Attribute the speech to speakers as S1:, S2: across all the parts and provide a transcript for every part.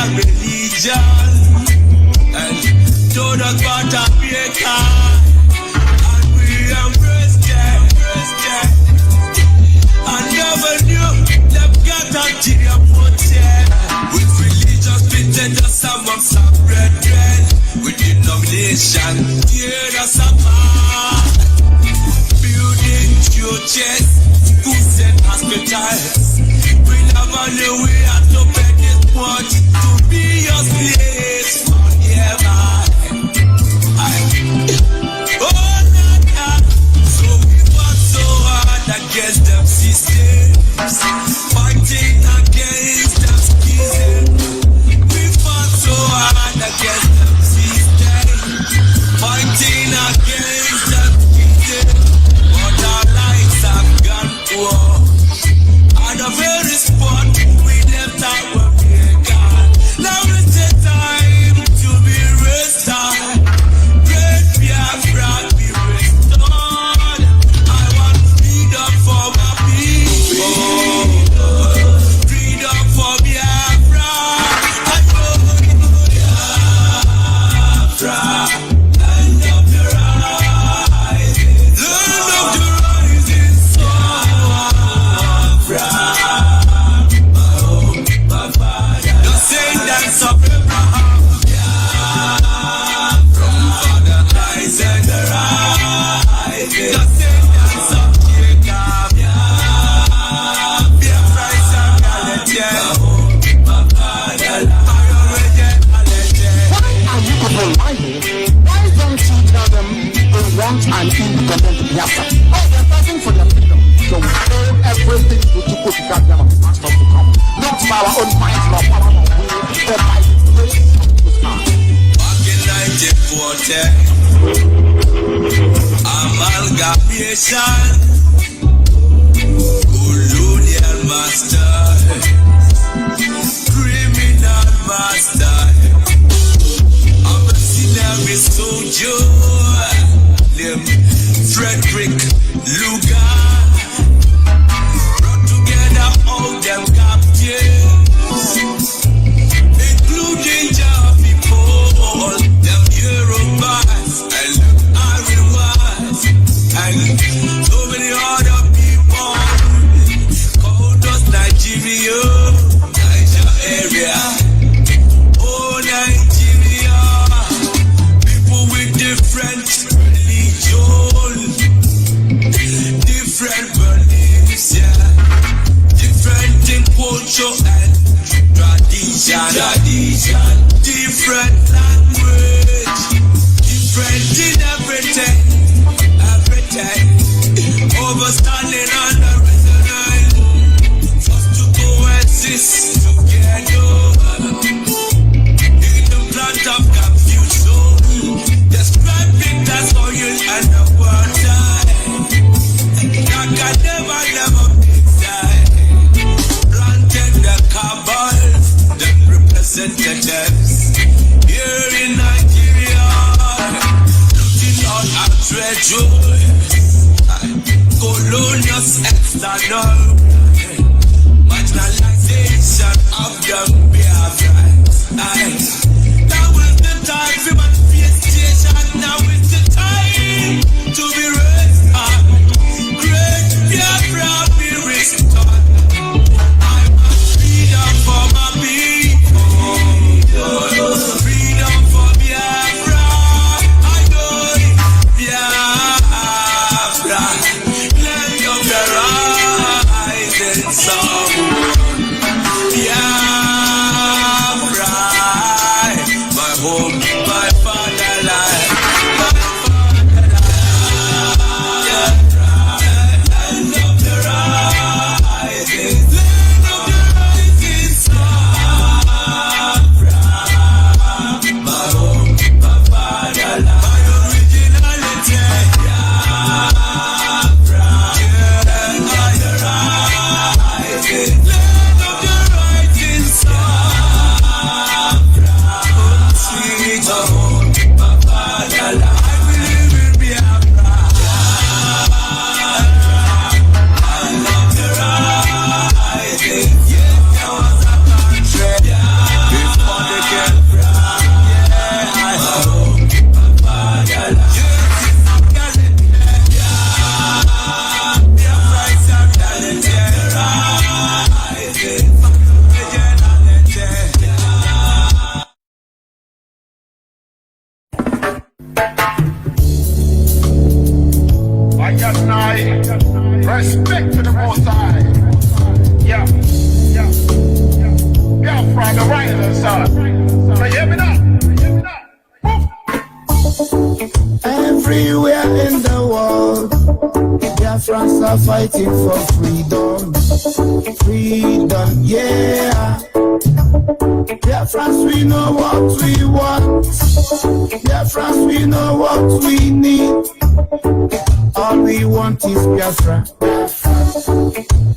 S1: a religion, and told us about America, and we embraced them. I never knew them got a dear motive. With religious pretenders amongst our brethren, with denomination, tear us apart. Building churches, schools and hospitals. We never knew we had to pay this much to be your slaves forever. So we fought so hard against them systems, fighting against them schism. We fought so hard against them systems, fighting against them schism. But our lives have gone poor. At the very spot we left our America. Now is the time to be restored. Great Biafra be restored. I want freedom for my people. Freedom for Biafra. I want Biafra. Land of the rising. Land of the rising sun. My father, the descendants of Abraham, from father Isaac, the descendants of Jacob, Christ and Galatia. My father, why are you people lying? Why don't you tell them they want an independent Biafra? Oh, they're fighting for their freedom. So we owe everything to put that them and stuff to come. Not by our own minds, nor power, nor will, but by the grace of the Son. Back in 1940, amalgamation, colonial master, criminal master, I'm a mercenary soldier, named Frederick Lugar. All them captives, including Java people, them Yorubas and Ariwas, and so many other people called us Nigeria, Niger area. Oh, Nigeria, people with different religion, different beliefs, yeah. Different in culture and tradition, different language, different in everything, overstanding and resonance, just to coexist together, in the plant of confusion, describing the soil and the water, that can never the representatives here in Nigeria, looking on our treasure, colonial external marginalization of the Biafrans. Now is the time for manifestation. Now is the time to be restored. Great Biafra be restored. For my people, freedom for Biafra, I know Biafra, land of the rising sun, Biafra, my home, my
S2: respect to the Most High. Yeah. From the right hand side. So you hear me now?
S3: Everywhere in the world, Biafrans are fighting for freedom. Freedom, yeah. Biafrans, we know what we want. Biafrans, we know what we need. All we want is Biafra.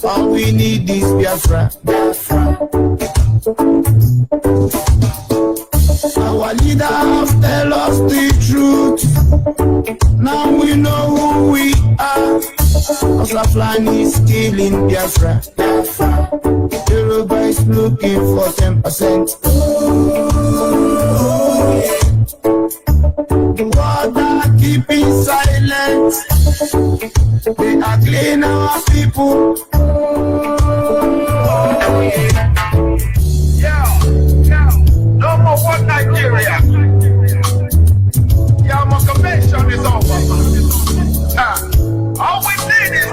S3: All we need is Biafra. Our leader have tell us the truth. Now we know who we are. Asaflani is killing Biafra. Yoruba is looking for 10%. The world are keeping silent. They are cleaning our people.
S2: No more one Nigeria. Yama convention is over. All we need is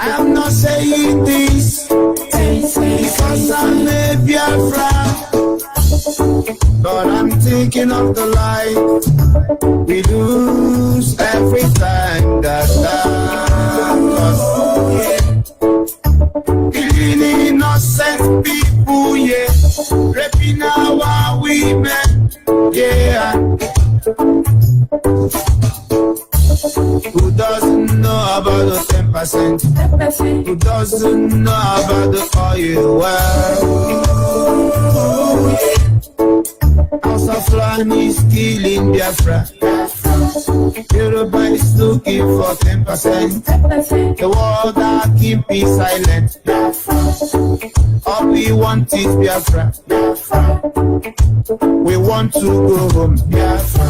S3: I'm not saying this because I'm a Biafra, but I'm thinking of the life we lose every time that killing innocent people, yeah, raping our women, yeah. Who doesn't know about the 10%? Who doesn't know about the oil well? House of Land is killing Biafra. Yoruba is looking for 10%. The world are keeping silent. All we want is Biafra. We want to go home. Biafra.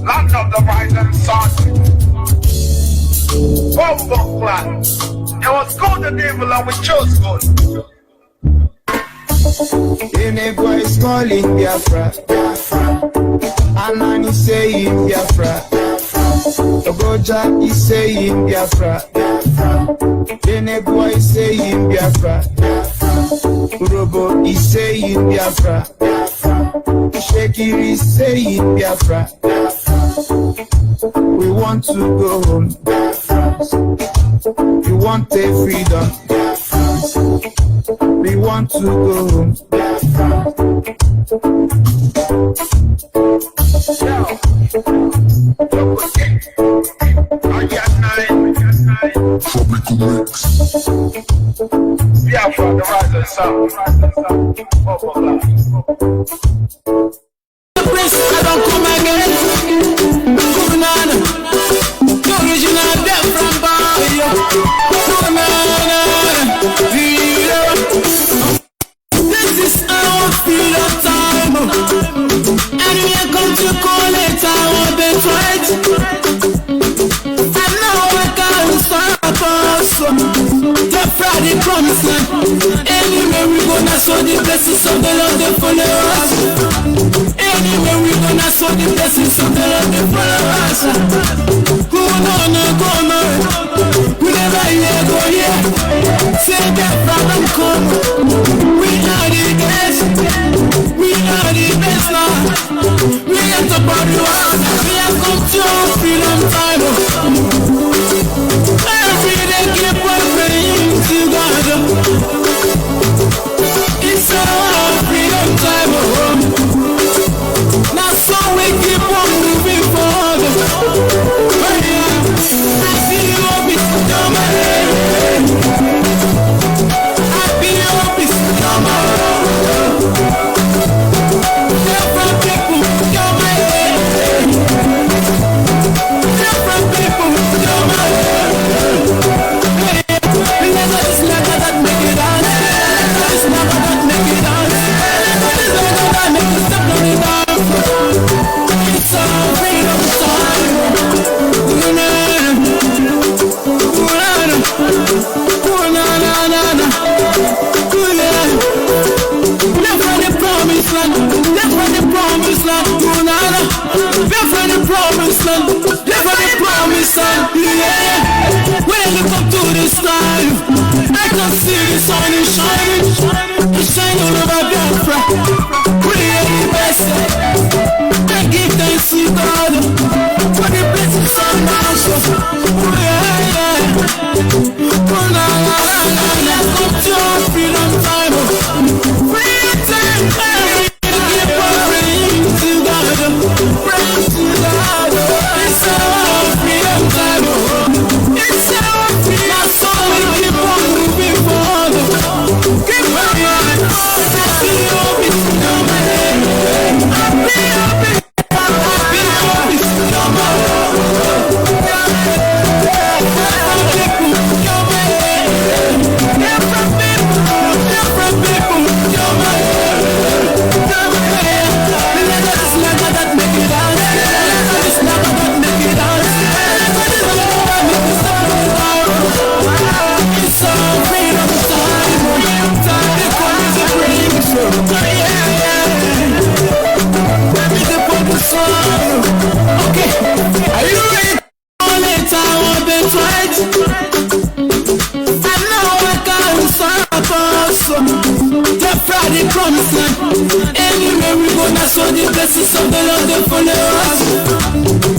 S2: Land of the rising sun. Bombo clan. It was good the devil and we chose good.
S3: Enegwa is calling Biafra. Anani saying Biafra. Ogoja is saying Biafra. Enegwa is saying Biafra. Urobo is saying Biafra. Shekiri is saying Biafra. We want to go home. We want a freedom. We want to go home.
S2: Biafra, the rising sun.
S1: I don't come again. Kunana, the original death from Bello. This is our freedom time, and we are going to call it our birthright. And now I can't stop us. The Friday promise land. Anywhere we go, now so the blessings of the Lord they follow us. Anywhere we gonna show the blessings of the Lord they follow us. Who no, we never hear go here. Say that problem come. We are the best. We are the best now. We are the body one. We are come to freedom time. Every day keep on praying to God. It's our freedom time. Now so we keep on moving forward. Oh yeah, I feel you up is on my head. I feel you up is on my head. Different people on my head. Different people.
S3: promised land. Anywhere we gonna sow the blessings of the Lord they follow us.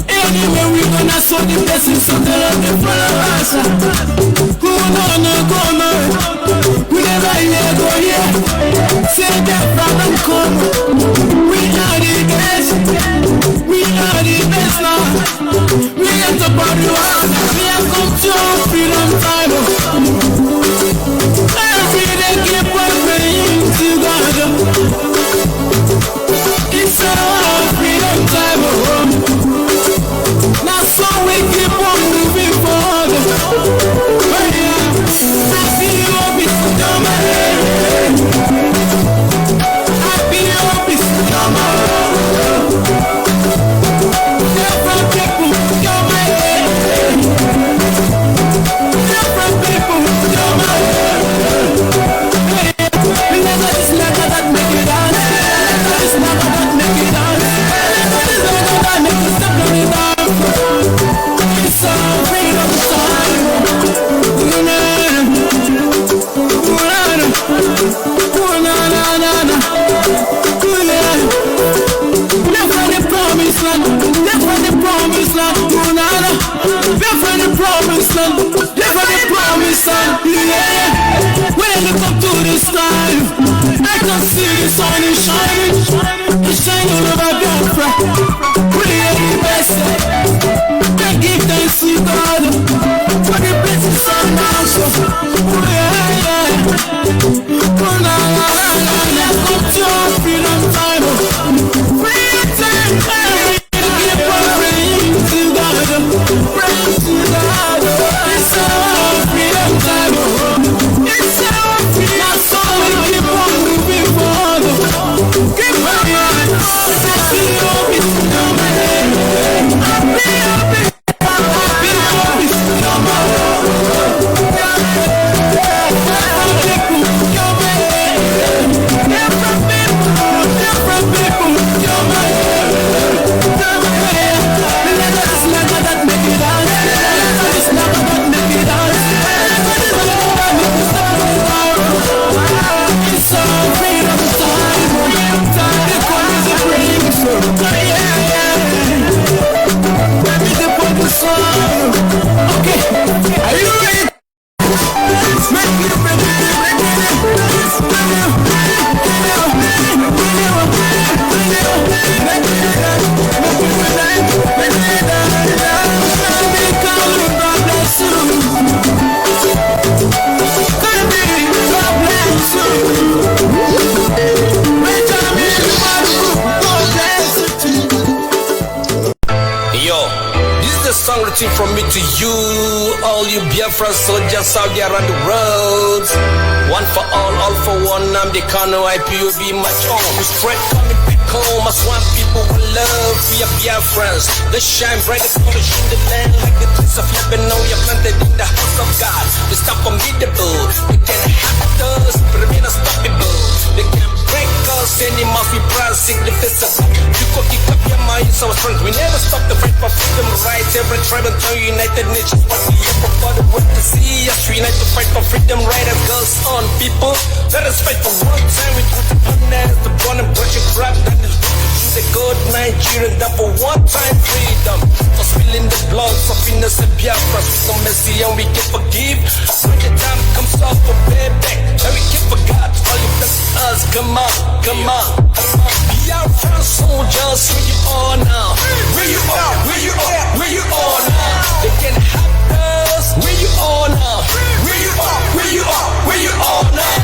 S3: Anywhere we gonna sow the blessings of the Lord they follow us. Go on, we never hear go here. Say that from and come. We are the best. We are the best now. We are the body one. We are come to freedom time. Every day keep on praying to God. It's our freedom time. Now so we keep on moving forward. Happy hope is coming. Happy hope is coming. Different people coming. Different people coming. Never is never that make you dance. Never is never that make you dance. Never is never that make you step on it down. It's a freedom time. Live for the promised land. Live for the promised land. Live for the promised land. Live for the promised land. Yeah. When I look up to the sky, I can see the sun is shining. It's shining all over Biafra. We are the best. I give thanks to God for the blessings of now. So, come to our freedom time. Freedom time. Keep on praying to God. Praying to God. It's our freedom time. It's our freedom. So we keep on moving forward. Keep on moving. Happy hope is coming. Happy hope is
S1: from me to you, all you Biafra soldiers out there on the roads. One for all for one. I'm the Kano IPOB, much on. We straight coming back home. I want people with love. We are Biafrans. They shine bright as colors in the land like the trees of Lebanon. You're planted in the house of God. They stop formidable. They can have us, but remain unstoppable. They can break us. Any must be proud, significant. You could kick up your minds, our strength. We never stop the fight for freedom rights. Every tribe and tongue, United Nations. What we ever for the world to see us unite to fight for freedom, right as girls on people. Let us fight for one time. We put the honest, the born and brushing crap. That is the good Nigerian. That for one time freedom. For spilling the blood of innocent Biafra. With no mercy and we can forgive. When the time comes up for payback, and we can forget all you done to us. Come on, come on, come on. Biafra soldiers, where you are now? Where you are? Where you are? Where you are now? They can have us. Where you are now? Where you are? Where you are? Where you are now?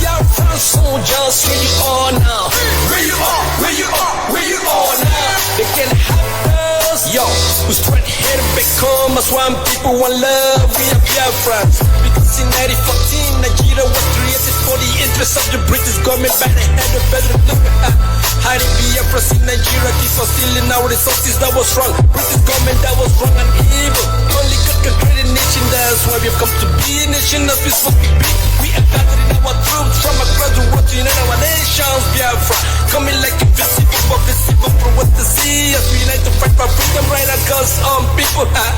S1: Biafra soldiers, where you are now? Where you are? Where you are? Where you are now? They can have us. Yo, we straight headed back home. As one people, one love. We are Biafrans. Because in 1914, Nigeria was created for the interest of the British government by the head of Bello. Hiding Biafras in Nigeria, keep on stealing our resources. That was wrong. British government, that was wrong and evil. Only God can create a nation. That's why we've come to be a nation as we're supposed to be. We are gathering our troops from across the world to unite our nations. Biafra, coming like invisible, but visible for what to see. As we unite to fight for freedom, right across people. Let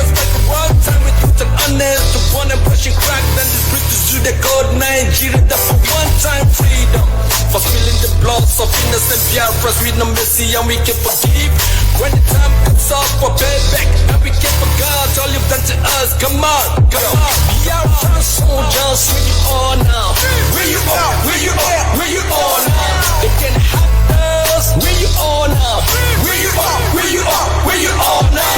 S1: us fight for one time with you. and honest, the one and pushing crack, then the British do the code Nigeria, that for one time freedom. For spilling the bloods of innocent Biafras with no mercy and we can forgive. When the time comes up for payback and we can forget all you've done to us, come on, come on. Biafran soldiers, where you are now? Where you are, where you are, where you are now? They can have us, where you are now? Where you are, where you are, where you are now?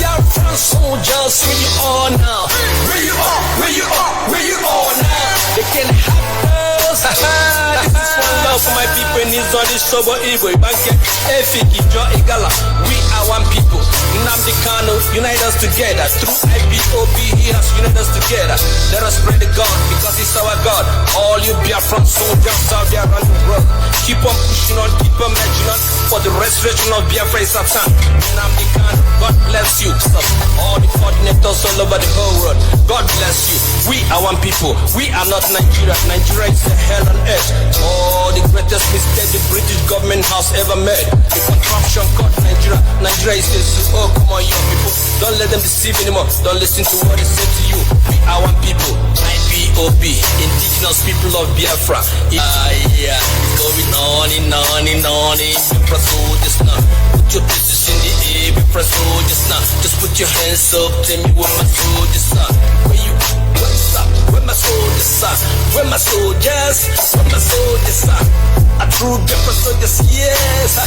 S1: Biafran soldiers, where you are now? Where you are, where you are, where you are now? They can have us. This is one love for my people in Israel, Sobo Igbo, Ibanke, Efik, Ijo, Igala. We are one people. Nnamdi Kanu, unite us together. Through IPOB, he has united us together. Let us pray to God because he's our God. All you Biafran soldiers out there around the world, keep on pushing on, keep on marching on for the restoration of Biafra is at hand. Nnamdi Kanu, God bless you. All the coordinators all over the whole world, God bless you. We are one people. We are not Nigeria. Nigeria is a hell on earth. Oh, the greatest mistake the British government has ever made. The contraption called Nigeria. Nigeria is a oh, come on, young people. Don't let them deceive anymore. Don't listen to what they say to you. We are one people. IPOB, indigenous people of Biafra. Yeah, it's going on and on and on. Biafra soldiers now. Put your places in the air. Biafra soldiers now. Just put your hands up. Tell me where my soldiers are. Where you? What's up? Where my soldiers are? Where my soldiers? Where my soldiers are? A true Biafra soldiers, yes.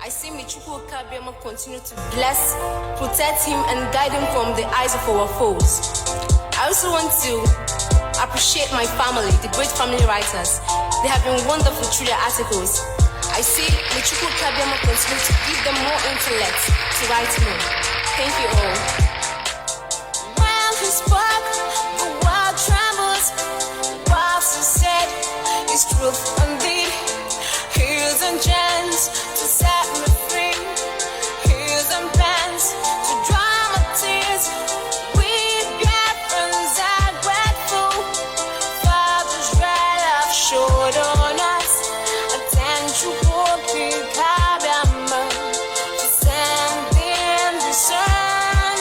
S4: I see Michuku Kabiama continue to bless, protect him, and guide him from the eyes of our foes. I also want to appreciate my family, the great family writers. They have been wonderful through their articles. I see Michuku Kabiama continue to give them more intellect to write more. Thank you all. When he spoke, the world trembles. What he said is truth indeed. Heels and gems to set me free. Heels and pens to dry my tears. We get friends that grateful. Father's red love showed on us. Attention for Kikabama. Sending the sun.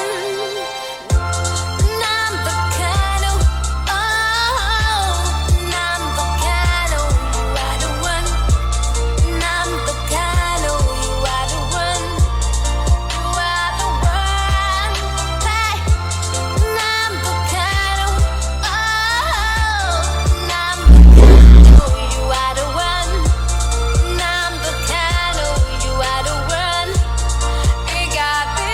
S4: Number candle. Oh, number candle. You are the one. Number candle. You are the one. You are the one. Hey, number candle. Oh, number candle. You are the one. Number candle. You are the one. It got me.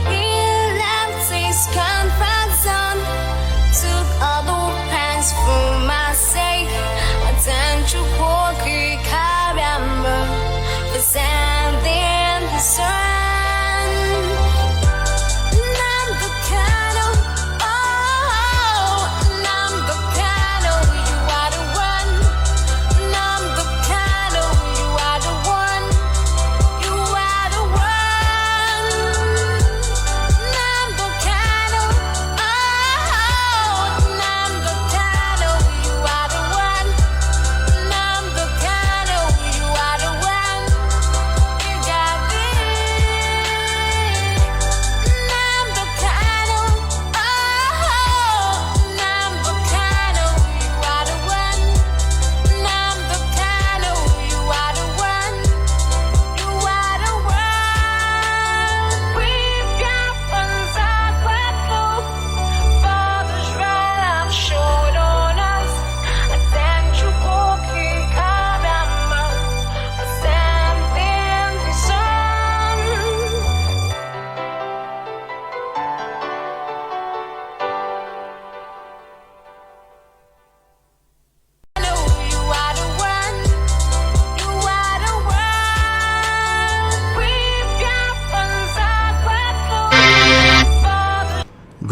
S4: He left his comfort zone, took all the hands for my sake. Attention for Kikabama, for sending the sun. Number candle, oh, number candle, you are the one. Number candle, you are the one. You are the one. Number candle, oh, number candle,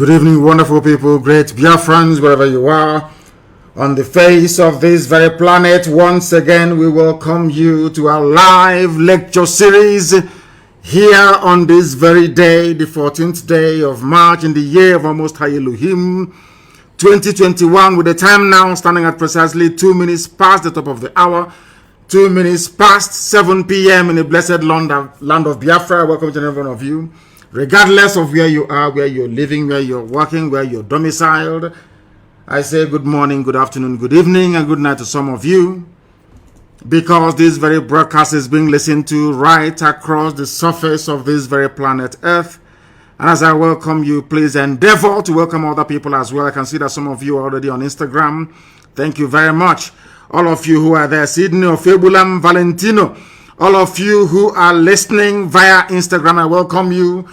S5: Good evening, wonderful people, great Biafrans, wherever you are. On the face of this very planet, once again, we welcome you to our live lecture series here on this very day, the 14th day of March in the year of our Most High Elohim, 2021, with the time now standing at precisely 2 minutes past the top of the hour, 2 minutes past 7 p.m. in the blessed land of Biafra. Welcome to every one of you, regardless of where you are, where you're living, where you're working, where you're domiciled. I say good morning, good afternoon, good evening, and good night to some of you, because this very broadcast is being listened to right across the surface of this very planet Earth. And as I welcome you, please endeavor to welcome other people as well. I can see that some of you are already on Instagram. Thank you very much. All of you who are there, Sydney, Febulam, Valentino, all of you who are listening via Instagram, I welcome you.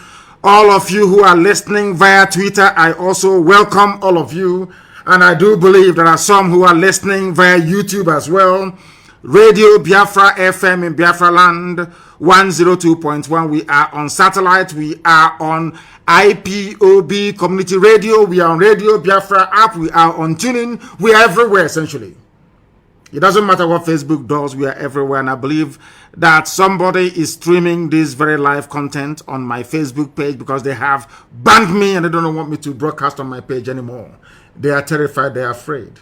S5: All of you who are listening via Twitter, I also welcome all of you. And I do believe there are some who are listening via YouTube as well. Radio Biafra FM in Biafra land, 102.1. We are on satellite. We are on IPOB Community Radio. We are on Radio Biafra app. We are on tuning. We are everywhere, essentially. It doesn't matter what Facebook does. We are everywhere. And I believe that somebody is streaming this very live content on my Facebook page because they have banned me and they don't want me to broadcast on my page anymore. They are terrified. They are afraid.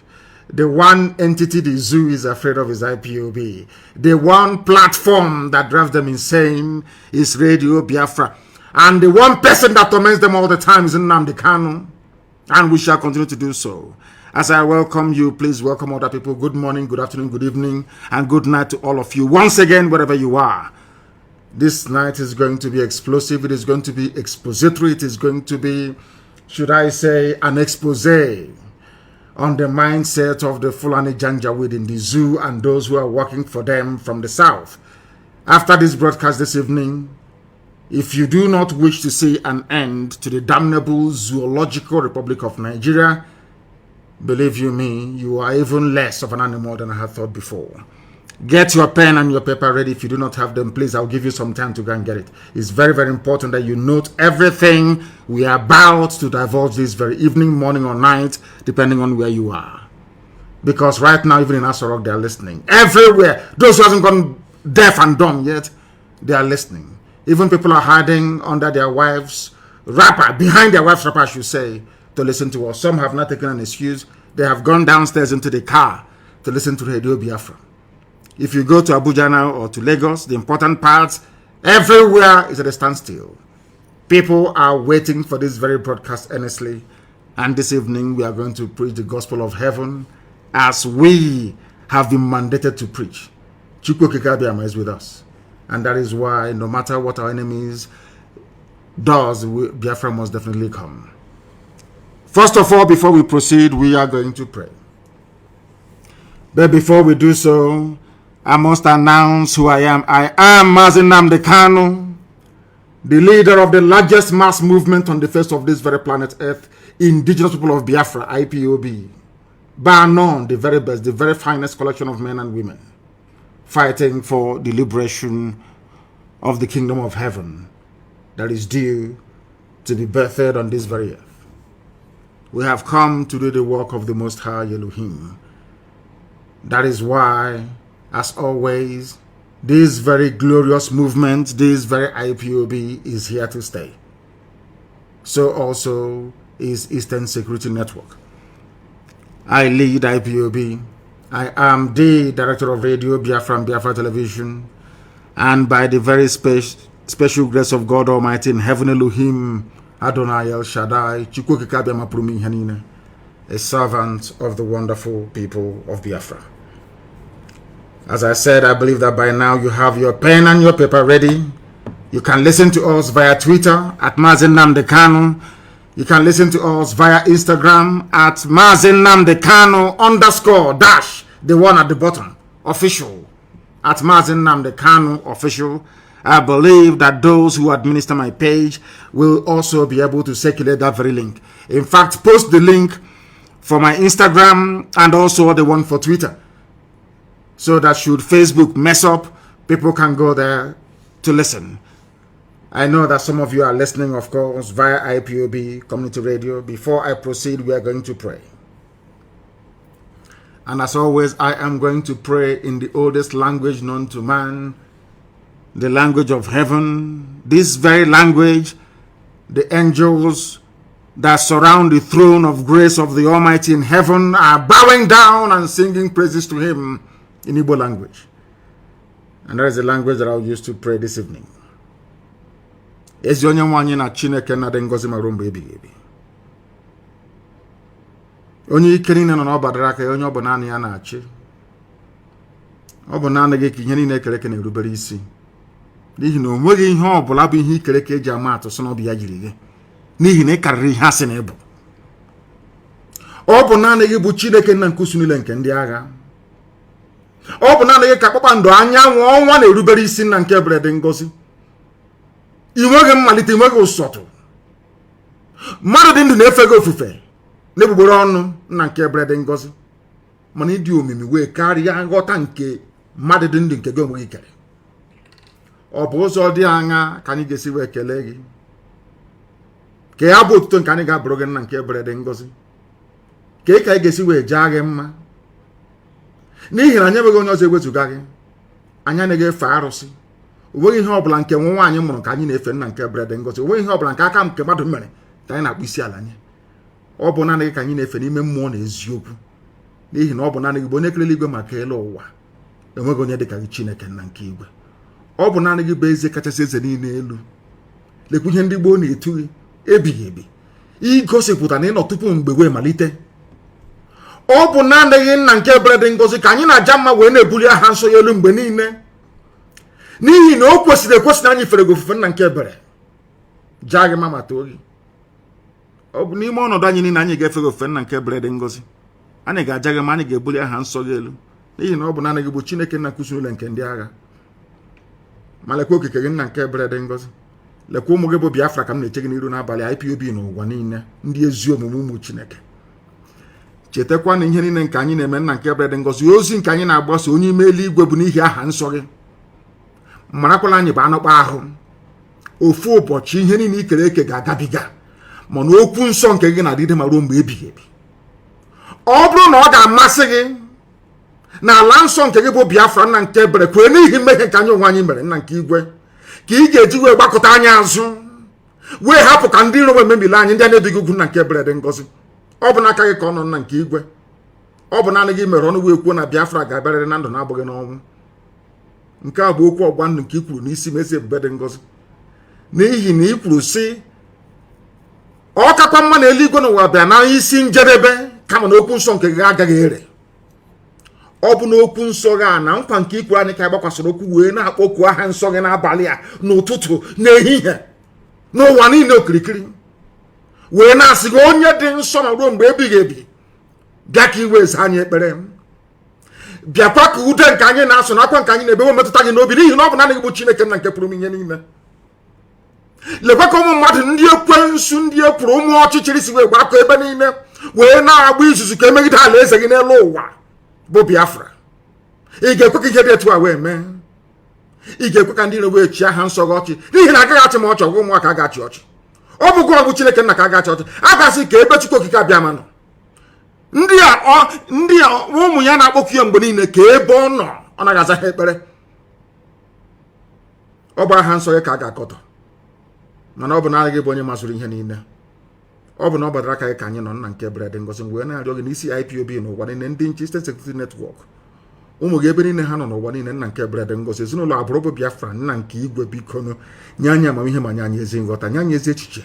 S5: The one entity the zoo is afraid of is IPOB. The one platform that drives them insane is Radio Biafra. And the one person that torments them all the time is Nnamdi Kanu. And we shall continue to do so. As I welcome you, please welcome other people. Good morning, good afternoon, good evening, and good night to all of you. Once again, wherever you are. This night is going to be explosive. It is going to be expository. It is going to be, should I say, an expose on the mindset of the Fulani Janjaweed in the zoo and those who are working for them from the south. After this broadcast this evening, if you do not wish to see an end to the damnable zoological Republic of Nigeria, believe you me, you are even less of an animal than I had thought before. Get your pen and your paper ready. If you do not have them, please, I'll give you some time to go and get it. It's very, very important that you note everything we are about to divulge this very evening, morning, or night, depending on where you are. Because right now, even in Asorok, they are listening. Everywhere. Those who haven't gone deaf and dumb yet, they are listening. Even people are hiding under their wives' wrapper, behind their wife's wrapper, I should say, to listen to us. Some have not taken an excuse. They have gone downstairs into the car to listen to Radio Biafra. If you go to Abuja now or to Lagos, the important parts, everywhere is at a standstill. People are waiting for this very broadcast earnestly. And this evening, we are going to preach the gospel of heaven as we have been mandated to preach. Chukwu Kikabiama is with us. And that is why, no matter what our enemies does, Biafra must definitely come. First of all, before we proceed, we are going to pray. But before we do so, I must announce who I am. I am Nnamdi Kanu, the leader of the largest mass movement on the face of this very planet Earth, indigenous people of Biafra, IPOB. Bar none, the very best, the very finest collection of men and women, fighting for the liberation of the kingdom of heaven that is due to be birthed on this very earth. We have come to do the work of the Most High Elohim. That is why, as always, this very glorious movement, this very IPOB is here to stay. So also is Eastern Security Network. I lead IPOB. I am the director of Radio Biafra and Biafra Television. And by the very special grace of God Almighty in heaven, Elohim, Adonai El Shaddai, Chukwu Kikabiama Prumi Hanine, a servant of the wonderful people of Biafra. As I said, I believe that by now you have your pen and your paper ready. You can listen to us via Twitter at Nnamdi Kanu. You can listen to us via Instagram at Nnamdi Kanu _ the one at the bottom, official, at Nnamdi Kanu official. I believe that those who administer my page will also be able to circulate that very link. In fact, post the link for my Instagram and also the one for Twitter, so that should Facebook mess up, people can go there to listen. I know that some of you are listening, of course, via IPOB Community Radio. Before I proceed, we are going to pray. And as always, I am going to pray in the oldest language known to man, the language of heaven. This very language, the angels that surround the throne of grace of the Almighty in heaven are bowing down and singing praises to him in Igbo language. And that is the language that I'll use to pray this evening. Ezi onye nwanyi na Chineke na de ngozi ma rumba ebighị ebi. Onye ike niile nọ n'ọbadara aka onye ọ bụ naanị ya na-achị. Ọ bụ naanị gị ka ihe niile ekere eke na-erubere isi. N'ihi na o nweghị ihe ọ bụla bụ ihe ikere eke eji ama atụ sị na ọ bụ ya jiri gị. N'ihi na ị karịrị ihe asị na ịbụ. Ọ bụ naanị gị bụ Chineke nna nke usu niile nke ndị agha. Ọ bụ naanị gị ka kpakpando anyanwụ ọnwa na-erubere isi nna nke ebere dị ngọzi. I nweghị mmalite, i nweghị ụsọtụ. Mmadụ dị ndụ na-efe gị ofufe n'egbugbere ọnụ nna nke ebere dị ngọzi. Mana ịdị omimi wee karịa nghọta nke mmadụ dị ndụ nke gị onwe gị kere. Ọ bụ ụzọ dị aṅa ka anyị ga-esi wee kelee gị. Ka ya bụ otuto nke anyị ga-abụrụ gị nna nke ebere dị ngọzi. Ka anyị ga-esi wee jaa gị mma. N'ihi na anyị enweghị onye ọzọ ewezuga gị. Anyị anaghị efe arụsị. O nweghị ihe ọbụla nke nwa nwaanyị mụrụ ka anyị na-efe nna nke ebere dị ngọzi. O nweghị ihe ọbụla nke aka nke mmadụ mere ka anyị na-akpụ isi ala nye. Ọ bụ naanị gị ka anyị na-efe n'ime mmụọ na eziokwu. N'ihi na ọ bụ naanị gị bụ onye kere eluigwe maka elu ụwa. Enweghị onye dị ka gị Chineke nna nke igwe. Ọ bụ naanị gị bụ eze kachasị eze niile elu. Lekwa ihe ndị gboo na-etu gị ebighị ebi. Igosipụta na ịnọ tupu mgbe wee malite. Ọ bụ naanị gị nna nke ebere dị ngọzi ka anyị na-aja mma wee na-ebuli aha nsọ ya elu mgbe niile. N'ihi na o kwesịrị ekwesị na anyị fere gị ofufe nna nke ebere. Jaa gị ma too gị. Ọ bụ n'ime ọnọdụ anyị niile anyị ga-efe gị ofufe nna nke ebere dị ngọzi. Anyị ga-aja gị ma anyị ga-ebuli aha nsọ gị elu. N'ihi na ọ bụ naanị gị bụ Chineke nna nke usu niile nke ndị agha. Ma lekwa okike gị nna nke ebere dị ngọzi. Lekwa ụmụ gị bụ Biafra ka m na-eche gị n'iru n'abalị IPOB n'ụwa niile ndị ezi omume ụmụ Chineke. Chetakwa na ihe niile nke anyị na-eme nna nke ebere dị ngọzi, ozi nke anyị na-agbasa onye ime eluigwe bụ n'ihi aha nsọ gị. Marakwala anyị bụ anụkpa ahụ. Ofu ụbọchị ihe niile ikere eke ga-agabiga, mana okwu nsọ nke gị na-adịde ma ruo mgbe ebighị ebi. Ọ bụrụ na ọ ga-amasị gị na ala nsọ nke gị bụ Biafra nna nke ebere kwere n'ihi mmehie nke anyị onwe anyị mere nna nke igwe, ka ị ga-eji wee gbakọta anyị azụ wee hapụ ka ndị iro wee mebili anyị ndị a na-ebighị ugwu nna nke ebere dị ngọzi. Ọ bụ n'aka gị ka ọ nọ nna nke igwe. Ọ bụ naanị gị mere ọnụ wee kwuo na Biafra ga-abịarịrị na ndụ na-abụghị n'ọnwụ. Nke a bụ okwu ọgba ndụ nke i kwuru n'isi m ezi ebube dị ngọzi. N'ihi na i kwuru sị ọ kakwa mma na eluigwe n'ụwa bịa na isi njedebe kama na okwu nsọ nke gị agaghị ere. Ọ bụ na okwu nsọ gị na nkwa nke i kwuru anyị ka gbakwasịrị okwu wee na-akpọku aha nsọ gị n'abalị a n'ụtụtụ n'ehihie n'ụwa niile okirikiri wee na-asị gị onye dị nsọ ma ruo mgbe ebighị ebi bịa ka iwe eze anyị ekpere. Bịakwa ka ude nke anyị na-asụ na akwa nke anyị na-ebe metụta gị n'obi, n'ihi na ọ bụ naanị gị bụ Chineke nna nke pụrụ m ihe niile. Lekwa ka ụmụ mmadụ ndị ekwensu ndị ekwuru ụmụ ọchịchịrị si wee gbakọ ebe niile wee na-agba izuzu ka emegide ala eze gị n'elu ụwa bụ Biafra. Ị ga-ekwe ka ihe dị etu a wee mee? Ị ga-ekwe ka ndị iro wee chi aha nsọ gị ọchị? N'ihi na agaghị achị ma ọchị ọgwụ ụmụaka ga-achị ọchị. Ọ bụ gụọ bụ Chineke nna ka a ga-achị ọchị. A ga-asị ka ebe Chukwu okike abịa ma nọ. Ndị a ụmụ ya na-akpọku ya mgbe niile ka ebe ọ nọ ọ naghị aza ha ekpere. Ọ bụ aha nsọ gị ka a ga-akọtọ. Mana ọ bụ naanị gị bụ onye mazụrụ ihe niile. Ọ bụ na ọ gbadara aka gị ka anyị nọ nna nke ebere dị ngọzi wee na-arịọ gị n'isi IPOB n'ụwa niile, ndị nche State Security Network, ụmụ gị ebe niile ha nọ n'ụwa niile nna nke ebere dị ngọzi, ezinụlọ agbụrụ bụ Biafra nna nke igwe biko nye anyị amamihe ma nye anyị ezi nghọta, nye anyị ezi echiche,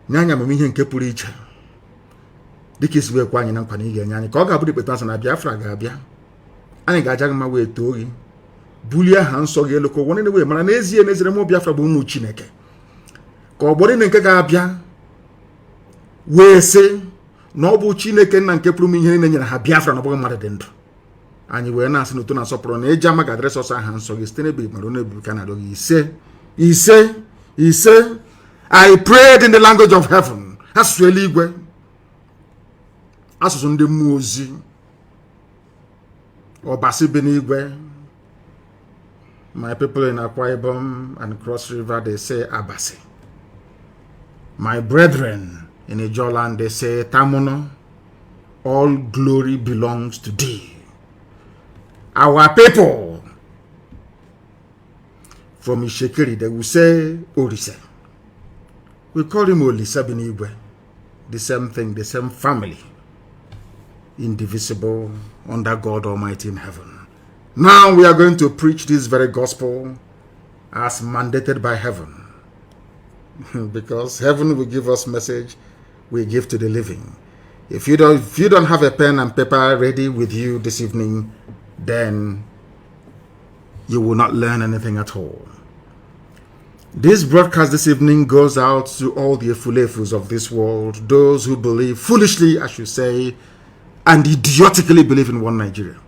S5: nye anyị amamihe nke pụrụ iche dịka isi wee kwa anyị na nkwa na ị ga-enye anyị ka ọ ga-abụ ikpeta nsọ na Biafra ga-abịa. Anyị ga-aja gị mma wee too gị bulie aha nsọ gị elu ka ụwa niile wee mara n'ezie n'ezire mụ Biafra bụ ụmụ Chineke. Ka ọgbọ niile nke ga-abịa wee sị na ọ bụ Chineke nna nke pụrụ m ihe niile nyere ha Biafra na ọ bụghị mmadụ dị ndụ. Anyị wee na-asị n'uto na-asọpụrụ na eji ama ga-adịrị sọsọ aha nsọ gị site n'ebe mara onye ebubi ka na-arịọ gị ise. I prayed in the language of heaven. Asụsụ eluigwe, asụsụ ndị mmụọ ozi, ọbasi bi n'igwe, My people in Akwa Ibom and Cross River, they say Abasi. My brethren in Ijoland, they say Tamuno. All glory belongs to thee. Our people from Ishekiri, they will say Orise. We call him Olisa Binigwe. The same thing, the same family. Indivisible under God Almighty in heaven. Now we are going to preach this very gospel as mandated by heaven. Because heaven will give us message we give to the living. If you don't have a pen and paper ready with you this evening, then you will not learn anything at all. This broadcast this evening goes out to all the efulefus of this world, those who believe foolishly, I should say, and idiotically believe in one Nigeria.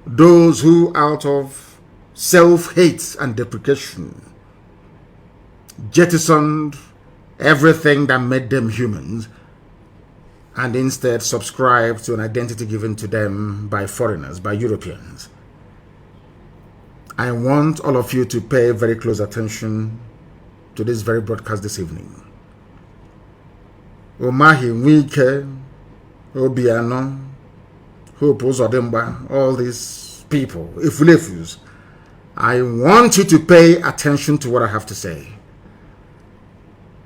S5: Those who, out of self-hate and deprecation, jettisoned everything that made them humans and instead subscribed to an identity given to them by foreigners, by Europeans. I want all of you to pay very close attention to this very broadcast this evening. Omahi Wike, Obiano, Hope Uzodimba, all these people, Ifulefus, I want you to pay attention to what I have to say.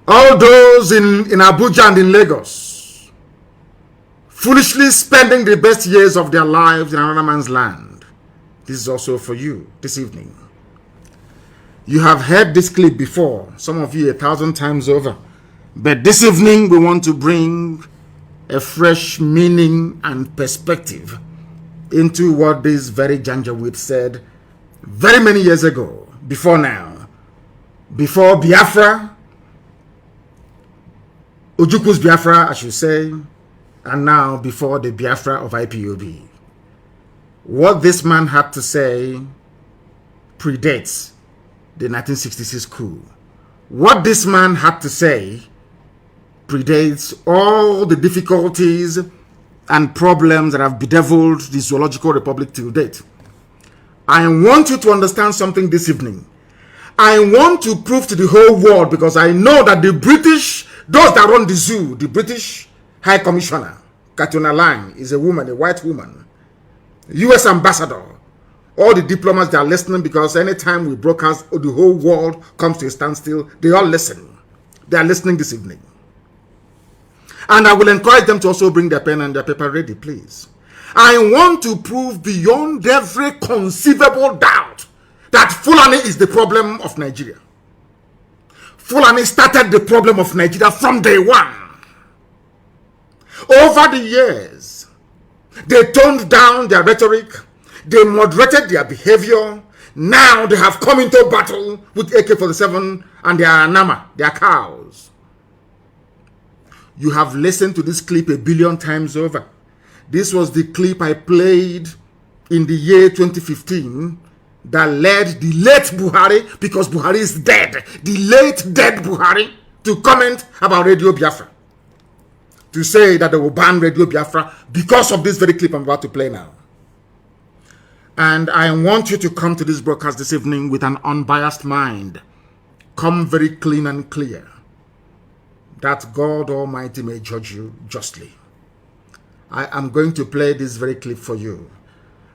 S5: All those in Abuja and in Lagos, foolishly spending the best years of their lives in another man's land. This is also for you this evening. You have heard this clip before, some of you 1,000 times over. But this evening we want to bring a fresh meaning and perspective into what this very Janjaweed said very many years ago, before now. Before Biafra, Ojuku's Biafra, I should say, and now before the Biafra of IPOB. What this man had to say predates the 1966 coup. What this man had to say predates all the difficulties and problems that have bedeviled the Zoological Republic till date. I want you to understand something this evening. I want to prove to the whole world, because I know that the British, those that run the zoo, the British High Commissioner, Katrina Lang, is a woman, a white woman. US Ambassador, all the diplomats, they are listening, because anytime we broadcast, the whole world comes to a standstill. They all listen. They are listening this evening. And I will encourage them to also bring their pen and their paper ready, please. I want to prove beyond every conceivable doubt that Fulani is the problem of Nigeria. Fulani started the problem of Nigeria from day one. Over the years, they toned down their rhetoric, they moderated their behavior. Now they have come into battle with AK-47 and their Nama, their cows. You have listened to this clip 1 billion times over. This was the clip I played in the year 2015 that led the late Buhari, because Buhari is dead, the late dead Buhari, to comment about Radio Biafra. To say that they will ban Radio Biafra because of this very clip I'm about to play now. And I want you to come to this broadcast this evening with an unbiased mind. Come very clean and clear, that God Almighty may judge you justly. I am going to play this very clip for you.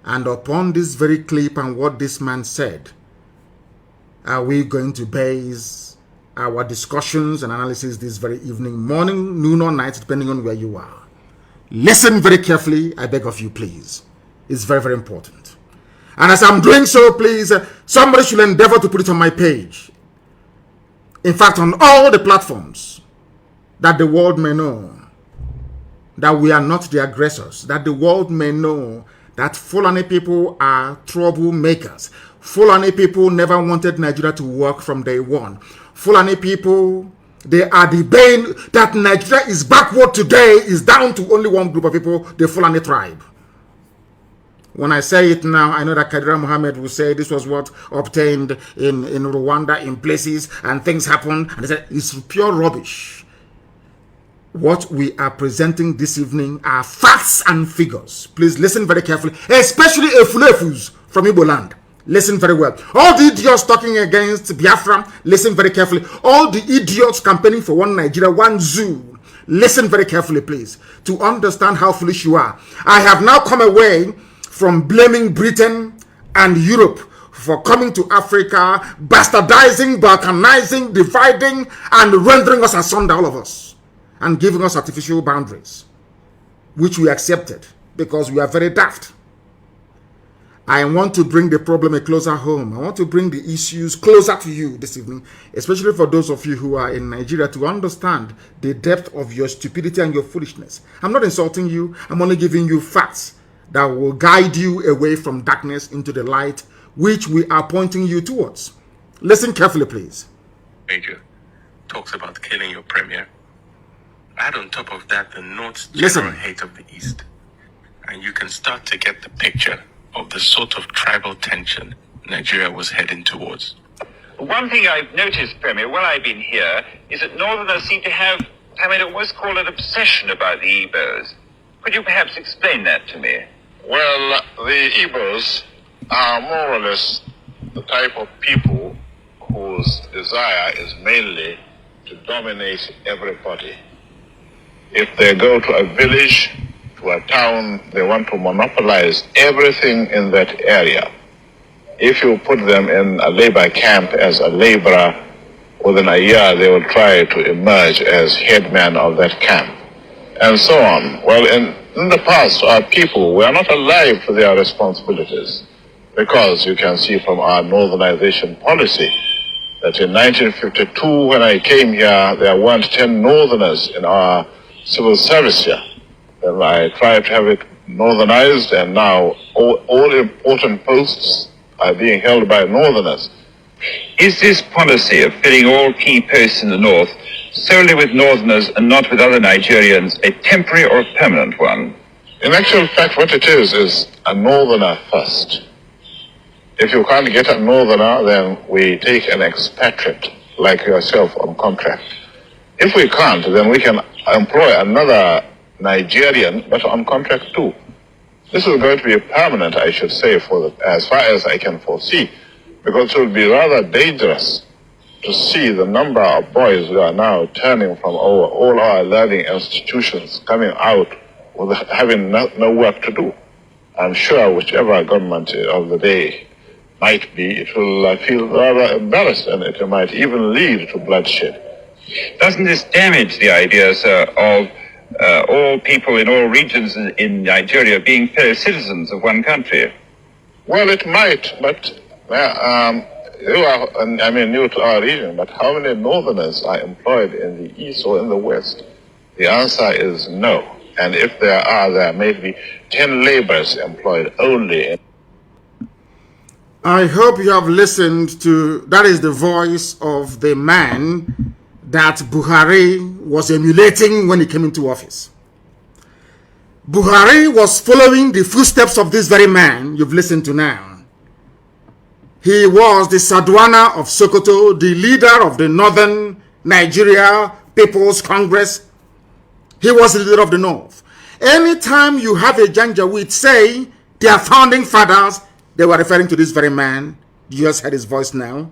S5: And upon this very clip and what this man said, are we going to base our discussions and analysis this very evening, morning, noon or night, depending on where you are. Listen very carefully, I beg of you, please. It's very, very important. And as I'm doing so, please, somebody should endeavor to put it on my page. In fact, on all the platforms, that the world may know that we are not the aggressors, that the world may know that Fulani people are troublemakers. Fulani people never wanted Nigeria to work from day one. Fulani people, they are the bane that Nigeria is backward today, is down to only one group of people, the Fulani tribe. When I say it now, I know that Kadira Mohammed will say this was what obtained in Rwanda in places and things happened. And they said it's pure rubbish. What we are presenting this evening are facts and figures. Please listen very carefully, especially Efulefus from Igbo land. Listen very well. All the idiots talking against Biafra, listen very carefully. All the idiots campaigning for one Nigeria, one zoo, listen very carefully, please, to understand how foolish you are. I have now come away from blaming Britain and Europe for coming to Africa, bastardizing, balkanizing, dividing, and rendering us asunder, all of us, and giving us artificial boundaries, which we accepted because we are very daft. I want to bring the problem closer home. I want to bring the issues closer to you this evening, especially for those of you who are in Nigeria, to understand the depth of your stupidity and your foolishness. I'm not insulting you. I'm only giving you facts that will guide you away from darkness into the light, which we are pointing you towards. Listen carefully, please.
S6: Major talks about killing your premier. Add on top of that the North's general hate of the East, and you can start to get the picture of the sort of tribal tension Nigeria was heading towards.
S7: One thing I've noticed, Premier, while I've been here, is that Northerners seem to have, I almost call it obsession about the Igbos. Could you perhaps explain that to me?
S2: Well, the Igbos are more or less the type of people whose desire is mainly to dominate everybody. If they go to a village, to a town, they want to monopolize everything in that area. If you put them in a labor camp as a laborer, within a year they will try to emerge as headman of that camp, and so on. Well, in the past, our people were not alive to their responsibilities, because you can see from our northernization policy that in 1952, when I came here, there weren't 10 northerners in our civil service here. Then I tried to have it northernized, and now all important posts are being held by northerners.
S7: Is this policy of filling all key posts in the North solely with northerners and not with other Nigerians a temporary or a permanent one?
S2: In actual fact, what it is a northerner first. If you can't get a northerner, then we take an expatriate like yourself on contract. If we can't, then we can employ another Nigerian, but on contract too. This is going to be permanent, I should say, as far as I can foresee, because it will be rather dangerous to see the number of boys who are now turning from all our learning institutions coming out with having no work to do. I'm sure whichever government of the day might be, it will feel rather embarrassed, and it might even lead to bloodshed.
S7: Doesn't this damage the idea, sir, of all people in all regions in Nigeria being fellow citizens of one country?
S2: Well, it might, but you are, new to our region, but how many northerners are employed in the east or in the west? The answer is no. And if there may be 10 laborers employed only.
S5: I hope you have listened to, that is the voice of the man that Buhari was emulating when he came into office. Buhari was following the footsteps of this very man you've listened to now. He was the Sadwana of Sokoto, the leader of the Northern Nigeria People's Congress. He was the leader of the North. Anytime you have a Janjaweed say their founding fathers, they were referring to this very man. You just heard his voice now.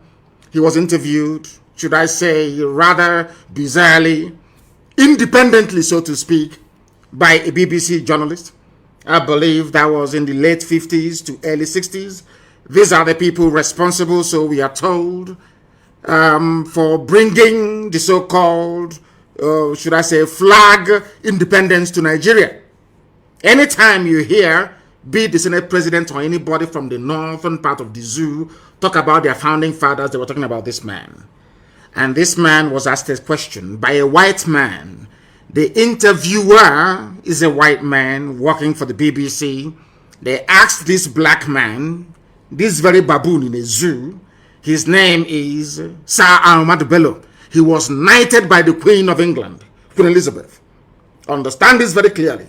S5: He was interviewed, should I say, rather bizarrely, independently, so to speak, by a BBC journalist. I believe that was in the late 50s to early 60s. These are the people responsible, so we are told, for bringing the so-called, should I say, flag independence to Nigeria. Anytime you hear, be it the Senate President or anybody from the northern part of the zoo, talk about their founding fathers, they were talking about this man. And this man was asked a question by a white man. The interviewer is a white man working for the BBC. They asked this black man, this very baboon in a zoo, his name is Sir Ahmadu Bello. He was knighted by the Queen of England, Queen Elizabeth. Understand this very clearly.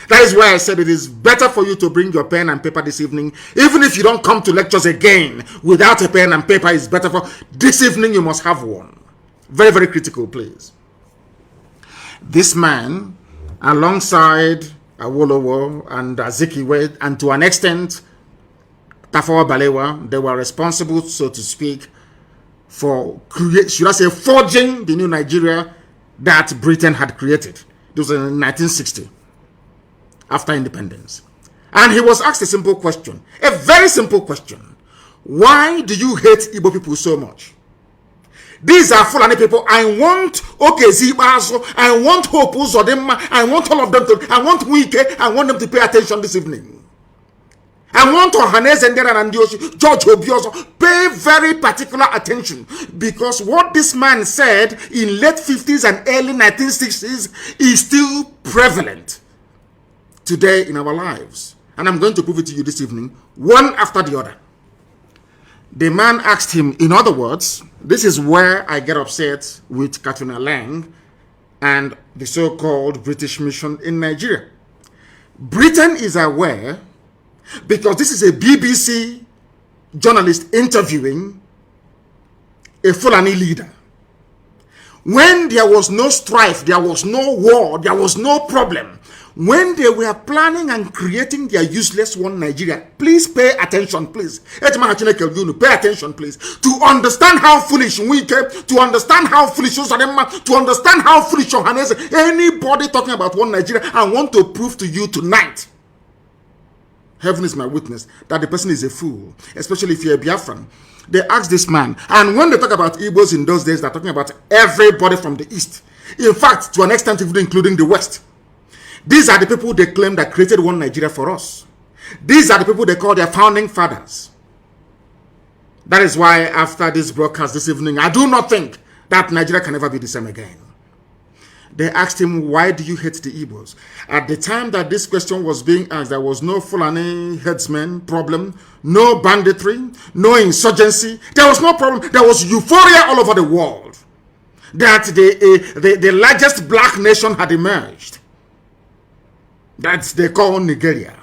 S5: That is why I said it is better for you to bring your pen and paper this evening. Even if you don't come to lectures again without a pen and paper, it's better for this evening you must have one. Very, very critical, please. This man, alongside Awolowo and Azikiwe, and to an extent, Tafawa Balewa, they were responsible, so to speak, for forging the new Nigeria that Britain had created. It was in 1960, after independence. And he was asked a simple question, a very simple question. Why do you hate Igbo people so much? These are Fulani people. I want Okezibazo, I want Hope Uzodema, I want all of them to, I want Wike, I want them to pay attention this evening. I want Ohanes and George Obioso, pay very particular attention, because what this man said in late 50s and early 1960s is still prevalent today in our lives. And I'm going to prove it to you this evening, one after the other. The man asked him, in other words, this is where I get upset with Katrina Lang and the so-called British mission in Nigeria. Britain is aware, because this is a BBC journalist interviewing a Fulani leader. When there was no strife, there was no war, there was no problem, when they were planning and creating their useless one Nigeria, please pay attention, please. Pay attention, please. To understand how foolish we came, to understand how foolish Uzadema, to understand how foolish Johannes, anybody talking about one Nigeria, I want to prove to you tonight, heaven is my witness, that the person is a fool, especially if you're a Biafran. They asked this man, and when they talk about Igbos in those days, they're talking about everybody from the East. In fact, to an extent, even including the West. These are the people they claim that created one Nigeria for us. These are the people they call their founding fathers. That is why after this broadcast this evening, I do not think that Nigeria can ever be the same again. They asked him, why do you hate the Igbos? At the time that this question was being asked, there was no Fulani headsman problem, no banditry, no insurgency. There was no problem. There was euphoria all over the world that the largest black nation had emerged. That they call Nigeria.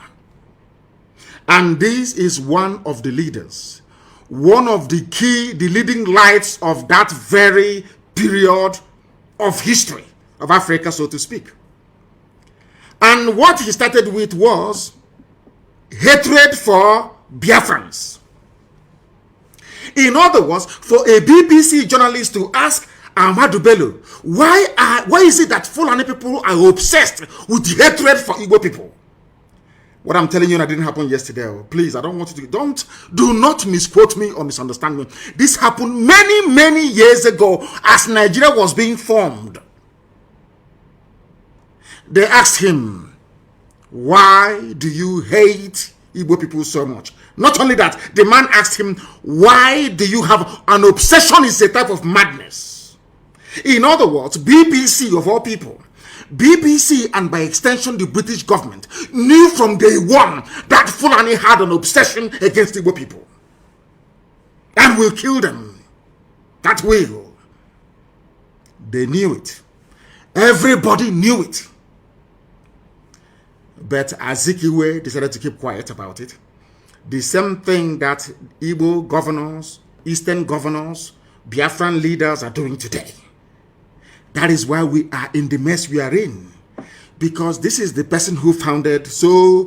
S5: And this is one of the leaders, one of the leading lights of that very period of history of Africa, so to speak. And what he started with was hatred for Biafrans. In other words, for a BBC journalist to ask Ahmadu Bello, why is it that Fulani people are obsessed with the hatred for Igbo people? What I'm telling you, that didn't happen yesterday. Please, I don't want you to, do not misquote me or misunderstand me. This happened many, many years ago as Nigeria was being formed. They asked him, why do you hate Igbo people so much? Not only that, the man asked him, why do you have an obsession? Is a type of madness. In other words, BBC of all people, BBC and by extension the British government knew from day one that Fulani had an obsession against Igbo people and will kill them. That will. They knew it. Everybody knew it. But Azikiwe decided to keep quiet about it. The same thing that Igbo governors, Eastern governors, Biafran leaders are doing today. That is why we are in the mess we are in. Because this is the person who founded,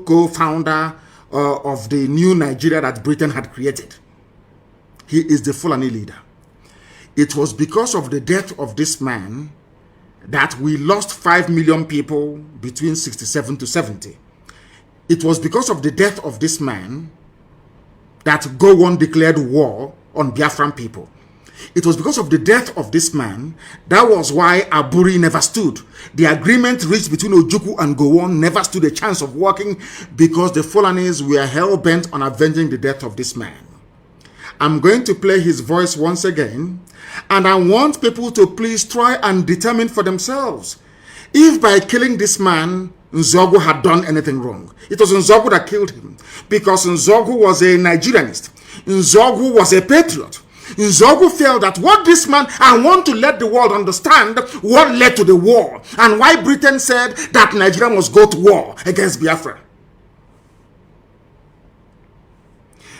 S5: co-founder of the new Nigeria that Britain had created. He is the Fulani leader. It was because of the death of this man that we lost 5 million people between 67 to 70. It was because of the death of this man that Gowon declared war on Biafran people. It was because of the death of this man, that was why Aburi never stood. The agreement reached between Ojukwu and Gowon never stood a chance of working because the Fulanis were hell-bent on avenging the death of this man. I'm going to play his voice once again, and I want people to please try and determine for themselves if by killing this man, Nzogu had done anything wrong. It was Nzogu that killed him because Nzogu was a Nigerianist. Nzogu was a patriot. Nzogu felt that what this man, I want to let the world understand what led to the war and why Britain said that Nigeria must go to war against Biafra.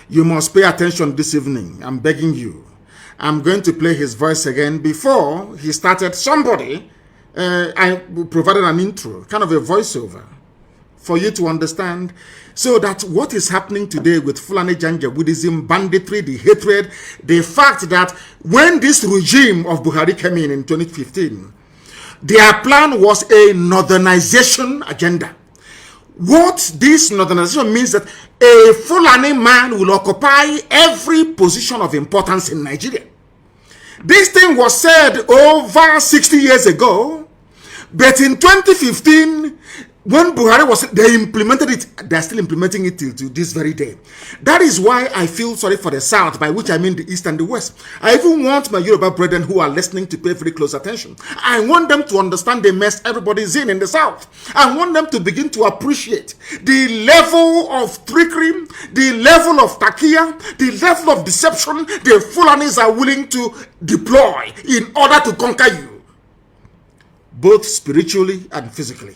S5: You must pay attention this evening. I'm begging you. I'm going to play his voice again. Before he started, I provided an intro, kind of a voiceover for you to understand. So that what is happening today with Fulani Janjaweedism, banditry, the hatred, the fact that when this regime of Buhari came in 2015, their plan was a northernization agenda. What this northernization means that a Fulani man will occupy every position of importance in Nigeria. This thing was said over 60 years ago, but in 2015, when Buhari they implemented it, they're still implementing it till to this very day. That is why I feel sorry for the South, by which I mean the East and the West. I even want my Yoruba brethren who are listening to pay very close attention. I want them to understand the mess everybody's in the South. I want them to begin to appreciate the level of trickery, the level of takia, the level of deception the Fulanis are willing to deploy in order to conquer you, both spiritually and physically.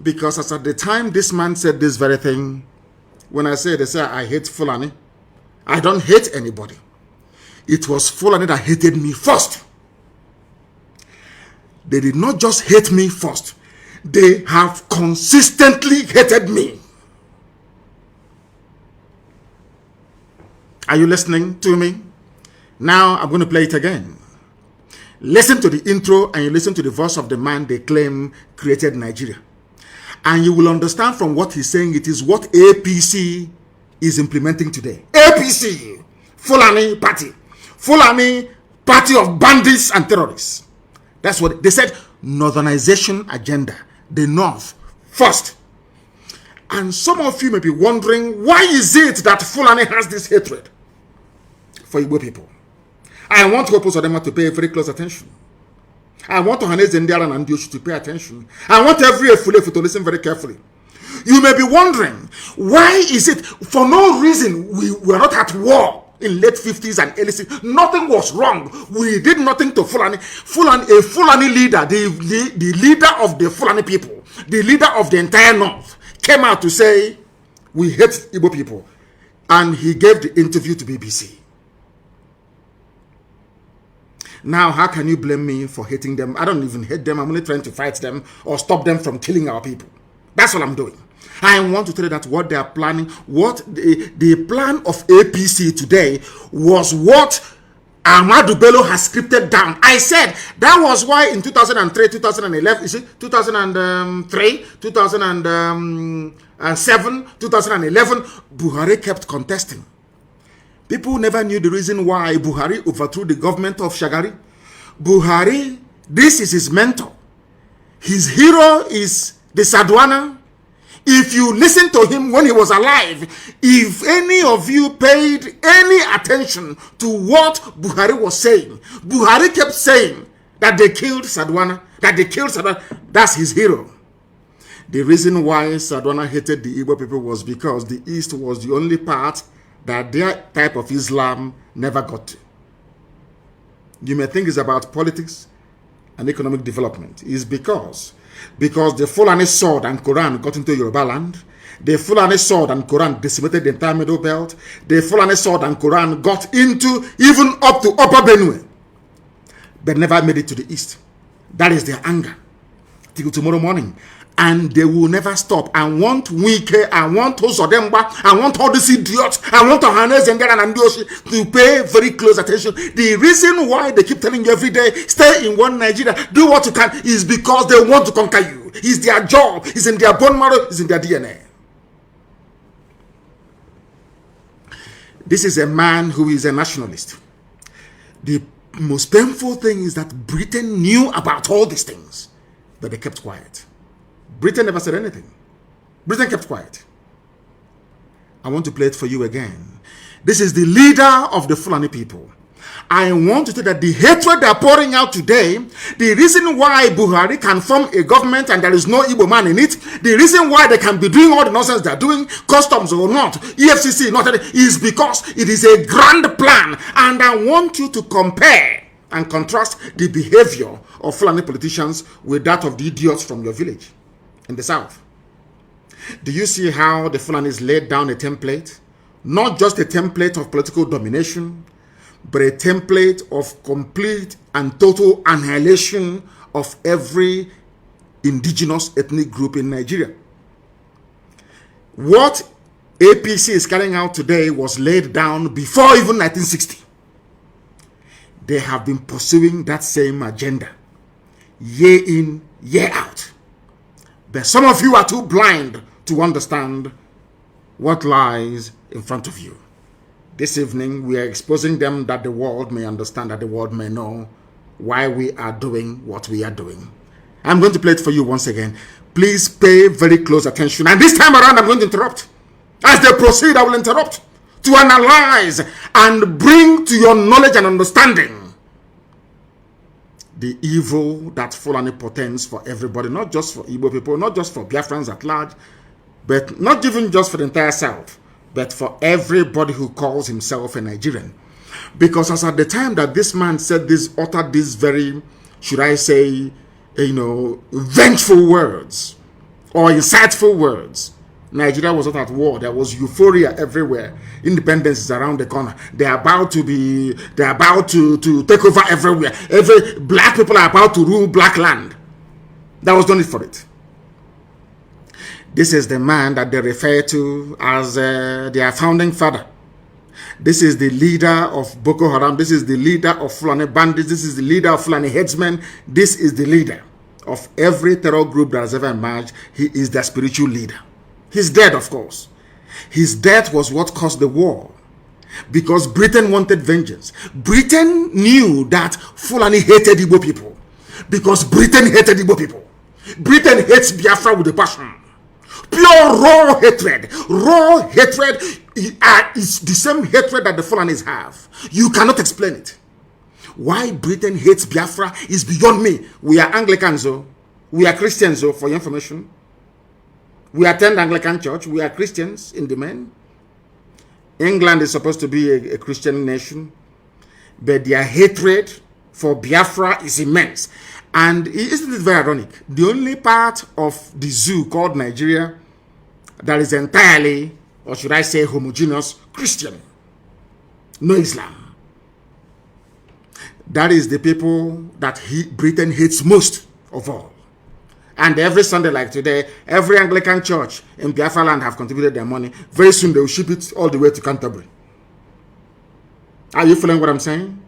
S5: Because as at the time this man said this very thing, when they say I hate Fulani, I don't hate anybody. It was Fulani that hated me first. They did not just hate me first. They have consistently hated me. Are you listening to me? Now I'm going to play it again. Listen to the intro and you listen to the voice of the man they claim created Nigeria. And you will understand from what he's saying, it is what APC is implementing today. APC, Fulani Party. Fulani Party of bandits and terrorists. That's what they said. Northernization agenda. The North first. And some of you may be wondering, why is it that Fulani has this hatred for Igbo people? I want Hopo Sodema to pay very close attention. I want Ohanes Ndiara and Ndioshi to pay attention. I want every Efulefu to listen very carefully. You may be wondering, why is it, for no reason, we were not at war in late 50s and early 60s. Nothing was wrong. We did nothing to Fulani. A Fulani leader, the leader of the Fulani people, the leader of the entire North, came out to say, we hate Igbo people. And he gave the interview to BBC. Now, how can you blame me for hating them? I don't even hate them. I'm only trying to fight them or stop them from killing our people. That's what I'm doing. I want to tell you that what they are planning, what the plan of APC today was what Ahmadu Bello has scripted down. I said that was why in 2003, 2011, is it 2003, 2007, 2011, Buhari kept contesting. People never knew the reason why Buhari overthrew the government of Shagari. Buhari, this is his mentor. His hero is the Sadwana. If you listen to him when he was alive, if any of you paid any attention to what Buhari was saying, Buhari kept saying that they killed Sadwana, That's his hero. The reason why Sadwana hated the Igbo people was because the East was the only part that their type of Islam never got to. You may think it's about politics and economic development. It's because the Fulani sword and Quran got into Yoruba land. The Fulani sword and Quran decimated the entire Middle Belt. The Fulani sword and Quran got into even up to Upper Benue, but never made it to the East. That is their anger till tomorrow morning. And they will never stop. I want Wike, I want Osodemba, I want all these idiots, I want Ohanes and Ndioshi to pay very close attention. The reason why they keep telling you every day, stay in one Nigeria, do what you can, is because they want to conquer you. It's their job, it's in their bone marrow, it's in their DNA. This is a man who is a nationalist. The most painful thing is that Britain knew about all these things, but they kept quiet. Britain never said anything. Britain kept quiet. I want to play it for you again. This is the leader of the Fulani people. I want to tell you that the hatred they are pouring out today, the reason why Buhari can form a government and there is no Igbo man in it, the reason why they can be doing all the nonsense they are doing, customs or not, EFCC, not is because it is a grand plan. And I want you to compare and contrast the behavior of Fulani politicians with that of the idiots from your village in the South. Do you see how the Fulanis laid down a template? Not just a template of political domination, but a template of complete and total annihilation of every indigenous ethnic group in Nigeria. What APC is carrying out today was laid down before even 1960. They have been pursuing that same agenda year in, year out. But some of you are too blind to understand what lies in front of you. This evening, we are exposing them that the world may understand, that the world may know why we are doing what we are doing. I'm going to play it for you once again. Please pay very close attention. And this time around, I'm going to interrupt. As they proceed, I will interrupt to analyze and bring to your knowledge and understanding the evil that Fulani portends for everybody, not just for Igbo people, not just for Biafrans at large, but not even just for the entire South, but for everybody who calls himself a Nigerian. Because as at the time that this man said this, uttered these very, should I say, vengeful words or insightful words, Nigeria was not at war. There was euphoria everywhere. Independence is around the corner. They're about to take over everywhere. Every black people are about to rule black land. That was done it for it. This is the man that they refer to as their founding father. This is the leader of Boko Haram. This is the leader of Fulani bandits. This is the leader of Fulani headsmen. This is the leader of every terror group that has ever emerged. He is their spiritual leader. He's dead, of course. His death was what caused the war. Because Britain wanted vengeance. Britain knew that Fulani hated Igbo people. Because Britain hated Igbo people. Britain hates Biafra with a passion. Pure raw hatred. Raw hatred is the same hatred that the Fulanis have. You cannot explain it. Why Britain hates Biafra is beyond me. We are Anglicans, though. We are Christians, though, for your information. We attend Anglican church. We are Christians in the main. England is supposed to be a Christian nation. But their hatred for Biafra is immense. And isn't it very ironic? The only part of the zoo called Nigeria that is entirely, or should I say homogeneous, Christian. No Islam. That is the people that Britain hates most of all. And every Sunday like today, every Anglican church in Biafra land have contributed their money. Very soon they will ship it all the way to Canterbury. Are you following what I'm saying?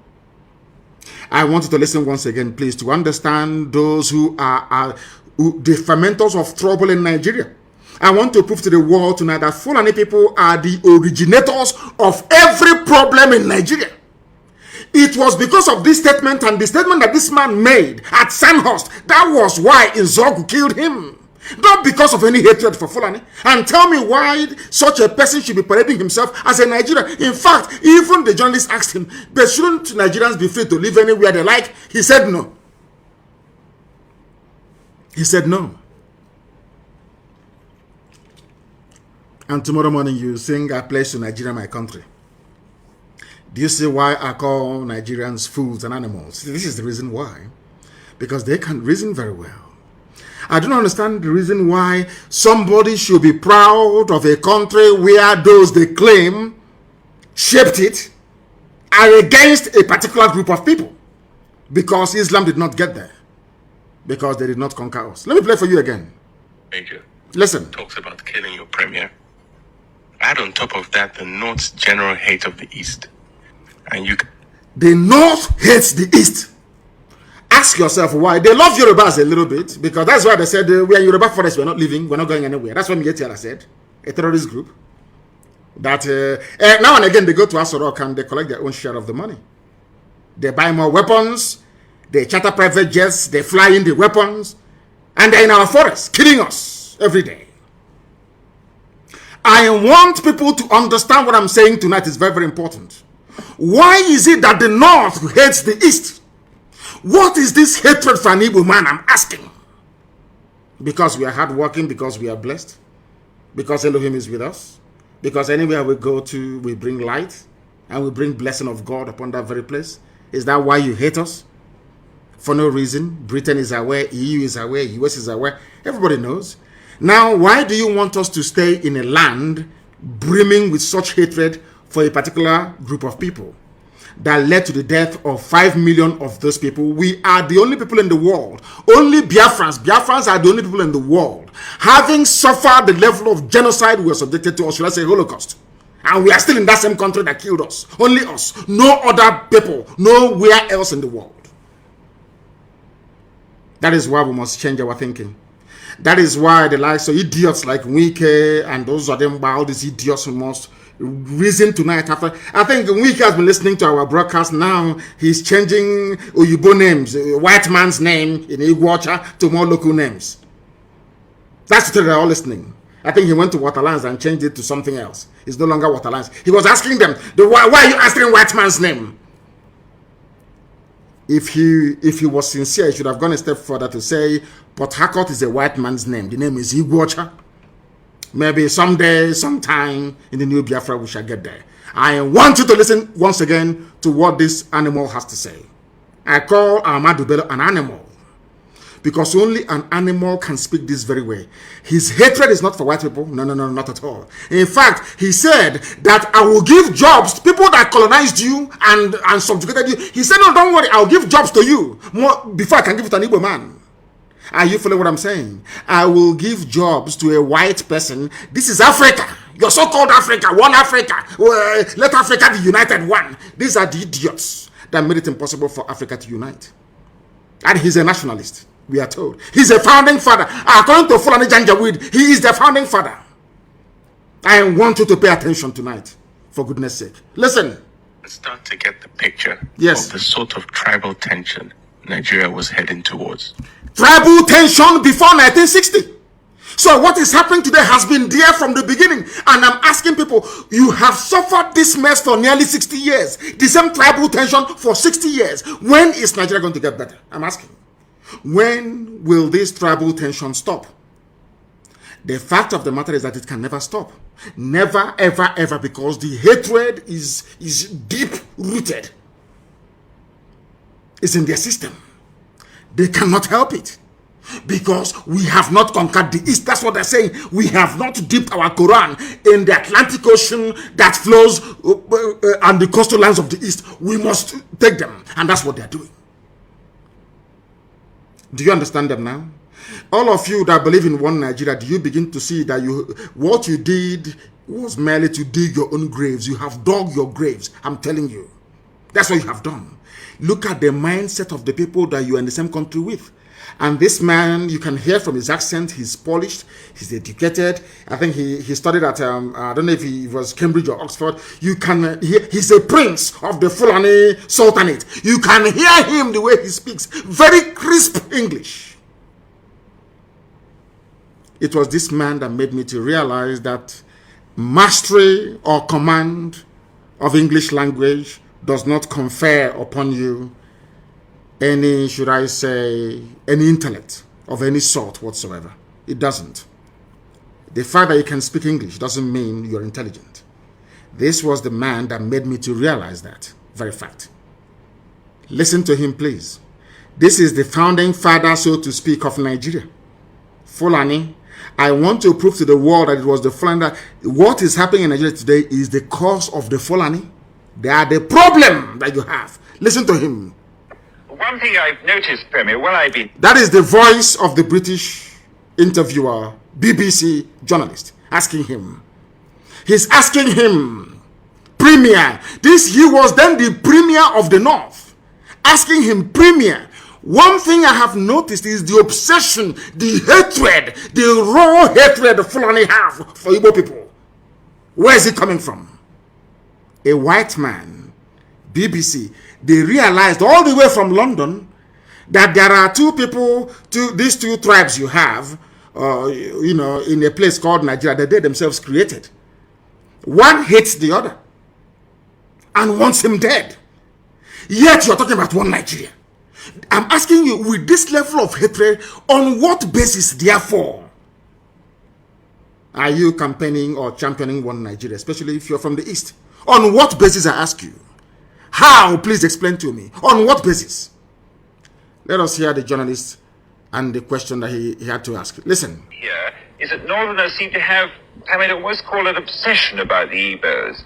S5: I want you to listen once again, please, to understand those who are the fermenters of trouble in Nigeria. I want to prove to the world tonight that Fulani people are the originators of every problem in Nigeria. It was because of this statement and the statement that this man made at Sandhurst. That was why Nzogu killed him. Not because of any hatred for Fulani. And tell me why such a person should be parading himself as a Nigerian. In fact, even the journalist asked him, but shouldn't Nigerians be free to live anywhere they like? He said no. He said no. And tomorrow morning you sing, I pledge to Nigeria, my country. Do you see why I call Nigerians fools and animals? This is the reason why. Because they can reason very well. I don't understand the reason why somebody should be proud of a country where those they claim shaped it are against a particular group of people. Because Islam did not get there. Because they did not conquer us. Let me play for you again.
S6: Major.
S5: Listen.
S6: Talks about killing your premier. Add on top of that the North's general hate of the East. And
S5: the North hates the East. Ask yourself why. They love Yorubas a little bit, because that's why they said we are Yoruba forest, we're not leaving, we're not going anywhere. That's what Mietiala said, a terrorist group. That now and again they go to Asorok and they collect their own share of the money. They buy more weapons, they charter private jets, they fly in the weapons, and they're in our forests, killing us every day. I want people to understand what I'm saying tonight is very, very important. Why is it that the North hates the East? What is this hatred for an Igbo man? I'm asking. Because we are hardworking, because we are blessed, because Elohim is with us, because anywhere we go to, we bring light, and we bring blessing of God upon that very place. Is that why you hate us? For no reason. Britain is aware, EU is aware, US is aware. Everybody knows. Now, why do you want us to stay in a land brimming with such hatred for a particular group of people? that led to the death of 5 million of those people. We are the only people in the world, only Biafrans are the only people in the world having suffered the level of genocide we were subjected to, or should I say Holocaust. And we are still in that same country that killed us. Only us. No other people. Nowhere else in the world. That is why we must change our thinking. That is why the likes of idiots like Wike and those of them, all these idiots who must reason tonight after. I think Wike has been listening to our broadcast now. He's changing Oyibo names, white man's name in Iguacha to more local names. That's what they're all listening. I think he went to Waterlands and changed it to something else. It's no longer Waterlands. He was asking them, why are you answering white man's name? If he was sincere, he should have gone a step further to say, Port Harcourt is a white man's name. The name is Iguacha. Maybe someday, sometime in the new Biafra, we shall get there. I want you to listen once again to what this animal has to say. I call Ahmadu Bello an animal, because only an animal can speak this very way. His hatred is not for white people. No, not at all. In fact, he said that I will give jobs to people that colonized you and subjugated you. He said, no, don't worry, I'll give jobs to you more before I can give it to an Igbo man. Are you following what I'm saying? I will give jobs to a white person. This is Africa. Your so-called Africa, one Africa. Let Africa be united one. These are the idiots that made it impossible for Africa to unite. And he's a nationalist. We are told. He's a founding father. According to Fulani Janjaweed, he is the founding father. I want you to pay attention tonight, for goodness sake. Listen.
S6: Start to get the picture of the sort of tribal tension Nigeria was heading towards.
S5: Tribal tension before 1960. So what is happening today has been there from the beginning. And I'm asking people, you have suffered this mess for nearly 60 years. The same tribal tension for 60 years. When is Nigeria going to get better? I'm asking. When will this tribal tension stop? The fact of the matter is that it can never stop. Never, ever, ever, because the hatred is deep rooted. It's in their system. They cannot help it. Because we have not conquered the East. That's what they're saying. We have not dipped our Quran in the Atlantic Ocean that flows on the coastal lands of the East. We must take them. And that's what they're doing. Do you understand them now? All of you that believe in one Nigeria, do you begin to see that what you did was merely to dig your own graves? You have dug your graves. I'm telling you. That's what you have done. Look at the mindset of the people that you are in the same country with. And this man, you can hear from his accent, he's polished, he's educated. I think he studied at, I don't know if he was Cambridge or Oxford. You can hear, he's a prince of the Fulani Sultanate. You can hear him the way he speaks. Very crisp English. It was this man that made me to realize that mastery or command of English language does not confer upon you any, should I say, any intellect of any sort whatsoever. It doesn't. The fact that you can speak English doesn't mean you're intelligent. This was the man that made me to realize that very fact. Listen to him, please. This is the founding father, so to speak, of Nigeria. Fulani. I want to prove to the world that it was the Fulani that what is happening in Nigeria today is the cause of the Fulani. They are the problem that you have. Listen to him.
S7: One thing I've noticed, Premier, while I've been...
S5: That is the voice of the British interviewer, BBC journalist, asking him. He's asking him, Premier, he was then the Premier of the North, asking him, Premier, one thing I have noticed is the obsession, the hatred, the raw hatred the Fulani have for Igbo people. Where is it coming from? A white man, BBC, they realized all the way from London that there are two people, these two tribes you have, in a place called Nigeria that they themselves created. One hates the other and wants him dead. Yet you're talking about one Nigeria. I'm asking you, with this level of hatred, on what basis, therefore, are you campaigning or championing one Nigeria, especially if you're from the East? On what basis, I ask you? How? Please explain to me. On what basis? Let us hear the journalist and the question that he had to ask. Listen.
S7: Here is that Northerners seem to have, I almost call it obsession about the Igbos.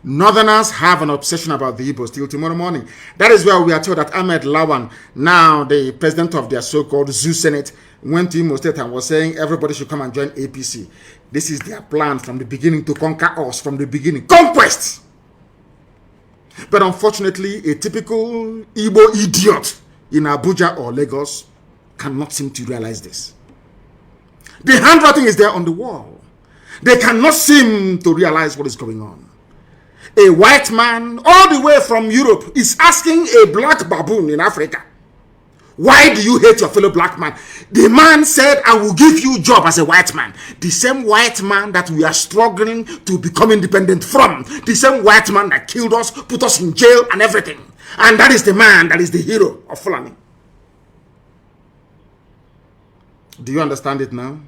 S5: Northerners have an obsession about the Igbos till tomorrow morning. That is where we are told that Ahmed Lawan, now the president of their so-called Zoo Senate, went to Imo State and was saying everybody should come and join APC. This is their plan from the beginning to conquer us from the beginning. Conquest! But unfortunately, a typical Igbo idiot in Abuja or Lagos cannot seem to realize this. The handwriting is there on the wall. They cannot seem to realize what is going on. A white man all the way from Europe is asking a black baboon in Africa, why do you hate your fellow black man? The man said, I will give you a job as a white man. The same white man that we are struggling to become independent from. The same white man that killed us, put us in jail and everything. And that is the man that is the hero of Fulani. Do you understand it now?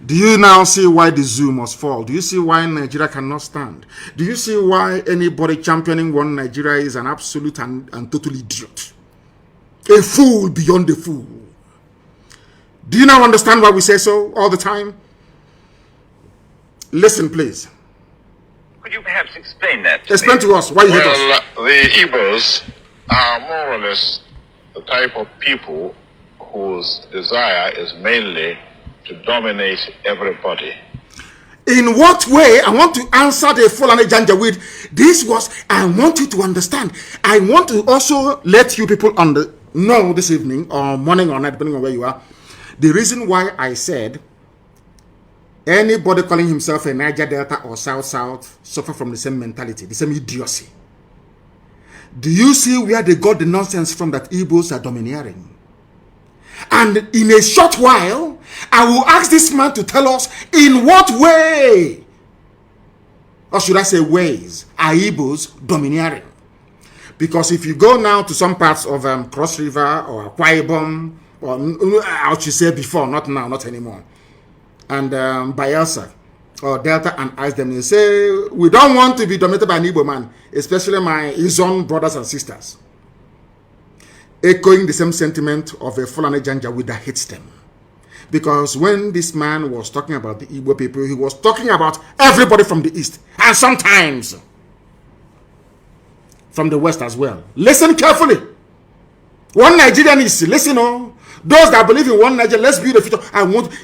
S5: Do you now see why the zoo must fall? Do you see why Nigeria cannot stand? Do you see why anybody championing one Nigeria is an absolute and total idiot? A fool beyond a fool. Do you now understand why we say so all the time? Listen, please.
S7: Could you perhaps explain that to
S5: Explain
S7: me?
S5: to us why you hate us.
S2: The Igbos are more or less the type of people whose desire is mainly to dominate everybody.
S5: In what way? I want to answer the Fulani Janjaweed. This was, I want you to understand. I want to also let you people know this evening or morning or night, depending on where you are, the reason why I said anybody calling himself a Niger Delta or South suffer from the same mentality, the same idiocy. Do you see where they got the nonsense from that Igbos are domineering? And in a short while, I will ask this man to tell us in what way, or should I say ways, are Igbos domineering? Because if you go now to some parts of Cross River or Akwa Ibom, or I should say before, not now, not anymore, and Bayelsa or Delta, and ask them, they say, we don't want to be dominated by an Igbo man, especially my Izon brothers and sisters. Echoing the same sentiment of a Fulani Janjaweed that hates them. Because when this man was talking about the Igbo people, he was talking about everybody from the east, and sometimes from the west as well. Listen carefully. One Nigerian is, listen, those that believe in one Nigeria, let's build a future.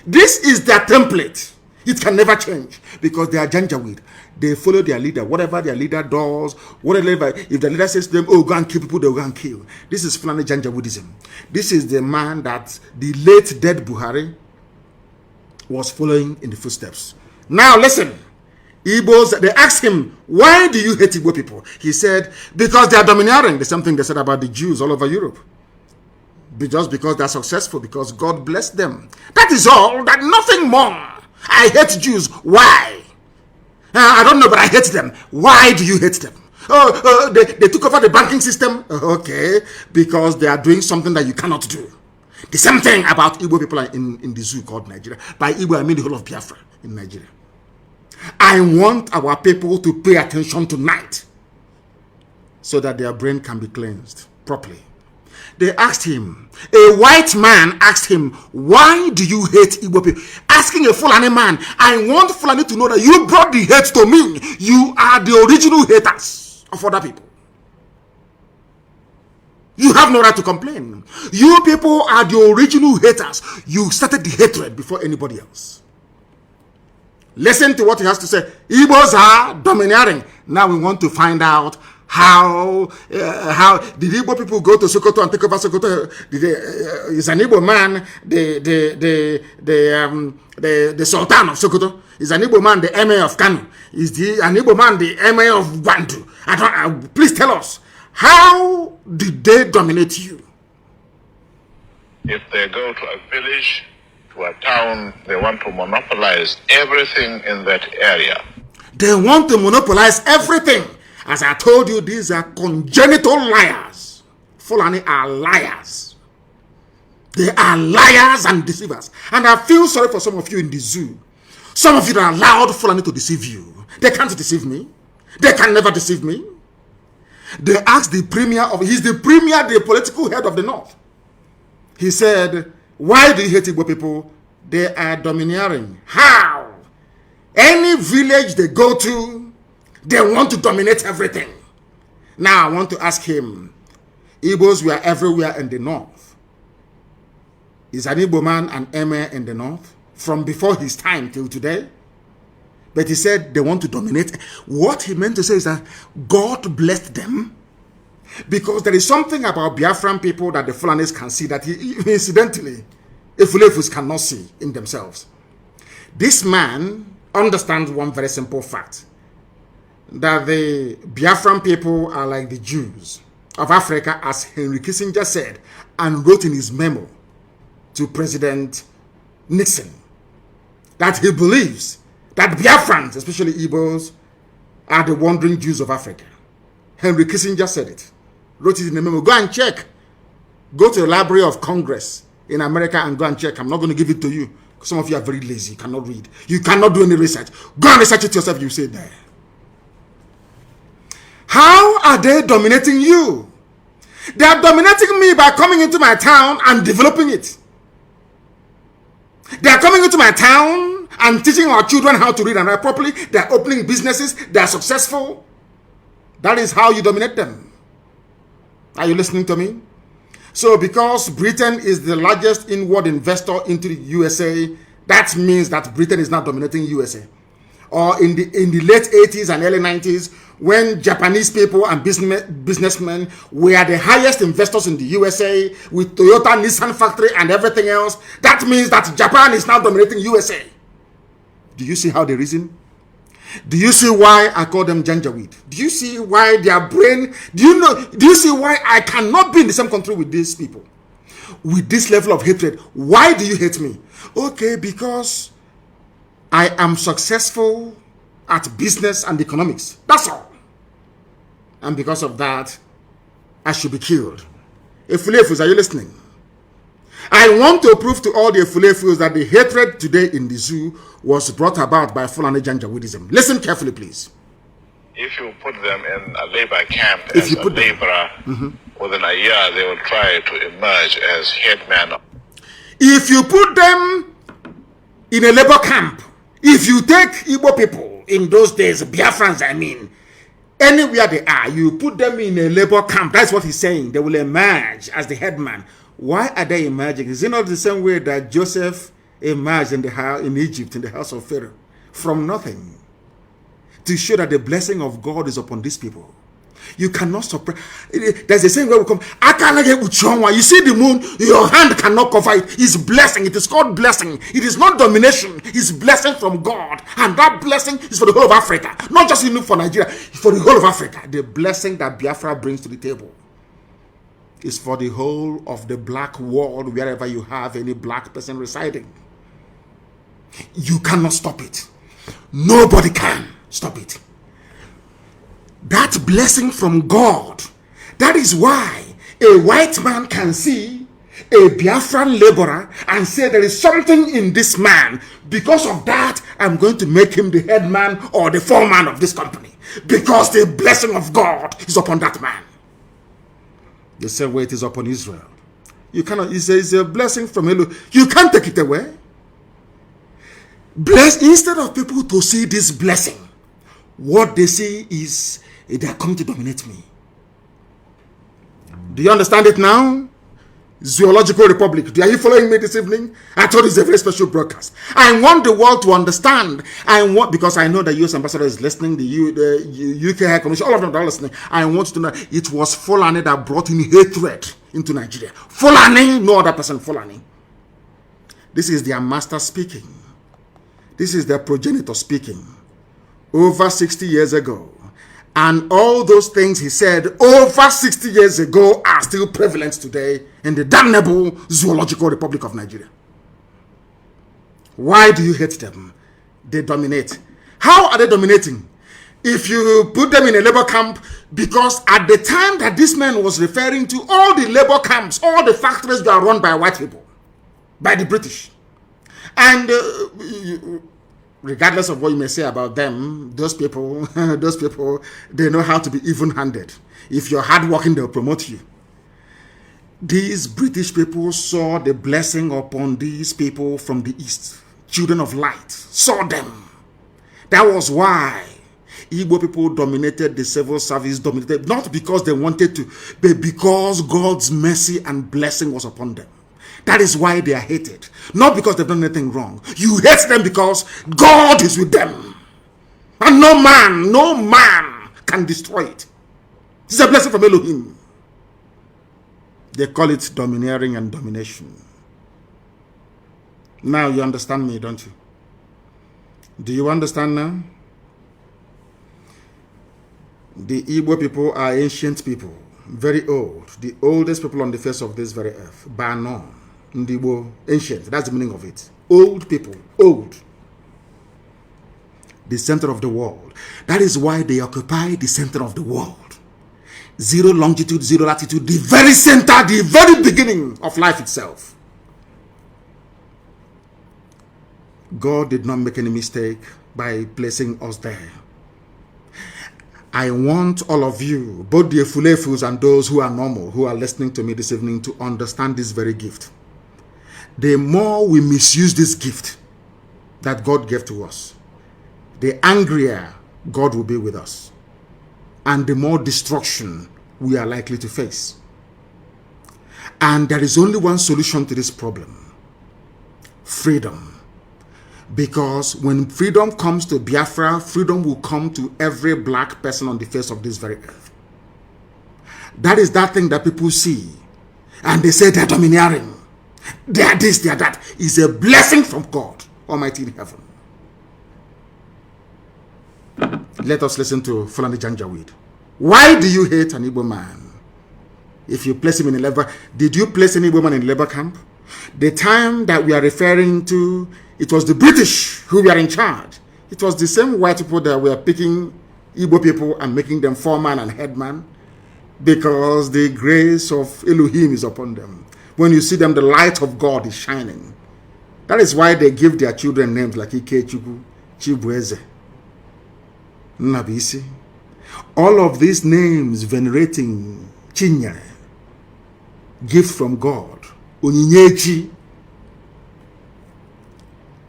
S5: This is their template. It can never change because they are Janjaweed. They follow their leader. Whatever their leader does, whatever, if the leader says to them, oh, go and kill people, they'll go and kill. This is Fulani Janjaweedism. This is the man that the late dead Buhari was following in the footsteps. Now listen, Igbos, they asked him, why do you hate Igbo people? He said, because they are domineering. The same thing they said about the Jews all over Europe. Just because they are successful, because God blessed them. That is all, that nothing more. I hate Jews. Why? I don't know, but I hate them. Why do you hate them? They took over the banking system. Okay, because they are doing something that you cannot do. The same thing about Igbo people in the zoo called Nigeria. By Igbo, I mean the whole of Biafra in Nigeria. I want our people to pay attention tonight so that their brain can be cleansed properly. They asked him, a white man asked him, why do you hate Igbo people? Asking a Fulani man, I want Fulani to know that you brought the hate to me. You are the original haters of other people. You have no right to complain. You people are the original haters. You started the hatred before anybody else. Listen to what he has to say. Igbos are domineering. Now we want to find out how did Igbo people go to Sokoto and take over Sokoto? Is an Igbo man the Sultan of Sokoto? Is an Igbo man the Emir of Kano? Is an Igbo man the Emir of Gwandu? Please tell us, how did they dominate you?
S2: If they go to a village, to a town, they want to monopolize everything in that area.
S5: They want to monopolize everything. As I told you, these are congenital liars. Fulani are liars. They are liars and deceivers. And I feel sorry for some of you in the zoo. Some of you that allowed Fulani to deceive you. They can't deceive me. They can never deceive me. They asked the premier he's the premier, the political head of the north. He said, why do you hate Igbo people? They are domineering. How? Any village they go to, They want to dominate everything. Now I want to ask him, Igbos were everywhere in the north. Is an Igbo man an emir in the north? From before his time till today? But he said they want to dominate. What he meant to say is that God blessed them. Because there is something about Biafran people that the Fulanis can see that incidentally, Efulefus cannot see in themselves. This man understands one very simple fact. That the Biafran people are like the Jews of Africa, as Henry Kissinger said and wrote in his memo to President Nixon, that he believes that Biafrans, especially Igbos, are the wandering Jews of Africa. Henry Kissinger said it, wrote it in a memo. Go and check. Go to the Library of Congress in America and go and check. I'm not going to give it to you. Some of you are very lazy. You cannot read. You cannot do any research. Go and research it yourself. You say there. How are they dominating you? They are dominating me by coming into my town and developing it. They are coming into my town and teaching our children how to read and write properly. They are opening businesses. They are successful. That is how you dominate them. Are you listening to me? So because Britain is the largest inward investor into the USA, that means that Britain is not dominating USA. Or in the late 80s and early 90s, when Japanese people and businessmen were the highest investors in the USA with Toyota, Nissan factory and everything else, that means that Japan is now dominating USA. Do you see how they reason? Do you see why I call them Janjaweed? Do you see why their brain, do you see why I cannot be in the same country with these people? With this level of hatred. Why do you hate me? Okay, because I am successful at business and economics. That's all. And because of that, I should be killed. Efulefus, are you listening? I want to prove to all the Efulefus that the hatred today in the zoo was brought about by Fulani Janjaweedism. Listen carefully, please.
S2: If you put them in a labor camp as a laborer, within a year they will try to emerge as headman.
S5: If you put them in a labor camp, if you take Igbo people in those days, Biafrans I mean, anywhere they are, you put them in a labor camp, that's what he's saying, they will emerge as the headman. Why are they emerging? Is it not the same way that Joseph emerged in Egypt, in the house of Pharaoh, from nothing, to show that the blessing of God is upon these people? You cannot suppress. There's a saying where we come, you see the moon, your hand cannot cover it. It's blessing. It is called blessing. It is not domination. It's blessing from God. And that blessing is for the whole of Africa. Not just even for Nigeria, it's for the whole of Africa. The blessing that Biafra brings to the table is for the whole of the black world, wherever you have any black person residing. You cannot stop it. Nobody can stop it. That blessing from God, that is why a white man can see a Biafran laborer and say there is something in this man. Because of that, I'm going to make him the head man or the foreman of this company. Because the blessing of God is upon that man. The same way it is upon Israel. You cannot, it's a blessing from Elo. You can't take it away. Instead of people to see this blessing, what they see is they are coming to dominate me. Do you understand it now? Zoological Republic. Are you following me this evening? I thought it's a very special broadcast. I want the world to understand. Because I know the US ambassador is listening, the UK High Commission, all of them are listening. I want you to know it was Fulani that brought in hatred into Nigeria. Fulani, no other person, Fulani. This is their master speaking. This is their progenitor speaking. Over 60 years ago. And all those things he said over 60 years ago are still prevalent today in the damnable Zoological Republic of Nigeria. Why do you hate them? They dominate. How are they dominating? If you put them in a labor camp, because at the time that this man was referring to, all the labor camps, all the factories were run by white people, by the British. And regardless of what you may say about them, those people, they know how to be even-handed. If you're hardworking, they'll promote you. These British people saw the blessing upon these people from the East. Children of light saw them. That was why Igbo people dominated the civil service, dominated not because they wanted to, but because God's mercy and blessing was upon them. That is why they are hated. Not because they've done anything wrong. You hate them because God is with them. And no man can destroy it. It's a blessing from Elohim. They call it domineering and domination. Now you understand me, don't you? Do you understand now? The Igbo people are ancient people, very old, the oldest people on the face of this very earth. Bano, Ndibo, ancient, that's the meaning of it. Old people, old. The center of the world. That is why they occupy the center of the world. Zero longitude, zero latitude, the very center, the very beginning of life itself. God did not make any mistake by placing us there. I want all of you, both the Efulefus and those who are normal, who are listening to me this evening, to understand this very gift. The more we misuse this gift that God gave to us, the angrier God will be with us, and the more destruction we are likely to face. And there is only one solution to this problem: freedom. Because when freedom comes to Biafra, freedom will come to every black person on the face of this very earth. That is that thing that people see, and they say they're domineering. They are this, they are that. It's a blessing from God Almighty in heaven. Let us listen to Fulani Janjaweed. Why do you hate an Igbo man? If you place him in a labor, did you place any woman in a labor camp? The time that we are referring to, it was the British who were in charge. It was the same white people that were picking Igbo people and making them foreman and headman, because the grace of Elohim is upon them. When you see them, the light of God is shining. That is why they give their children names like Ikechukwu, Chibueze, Nabisi. All of these names venerating Chinyere, gift from God, Onyinyechi.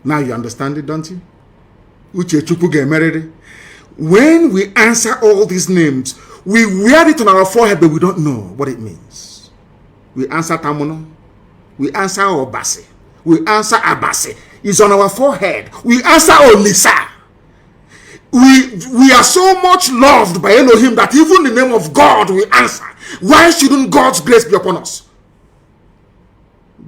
S5: Now you understand it, don't you? When we answer all these names, we wear it on our forehead, but we don't know what it means. We answer Tamuno, we answer Obasi, we answer Abasi. It's on our forehead. We answer Olisa. We are so much loved by Elohim that even the name of God we answer. Why shouldn't God's grace be upon us?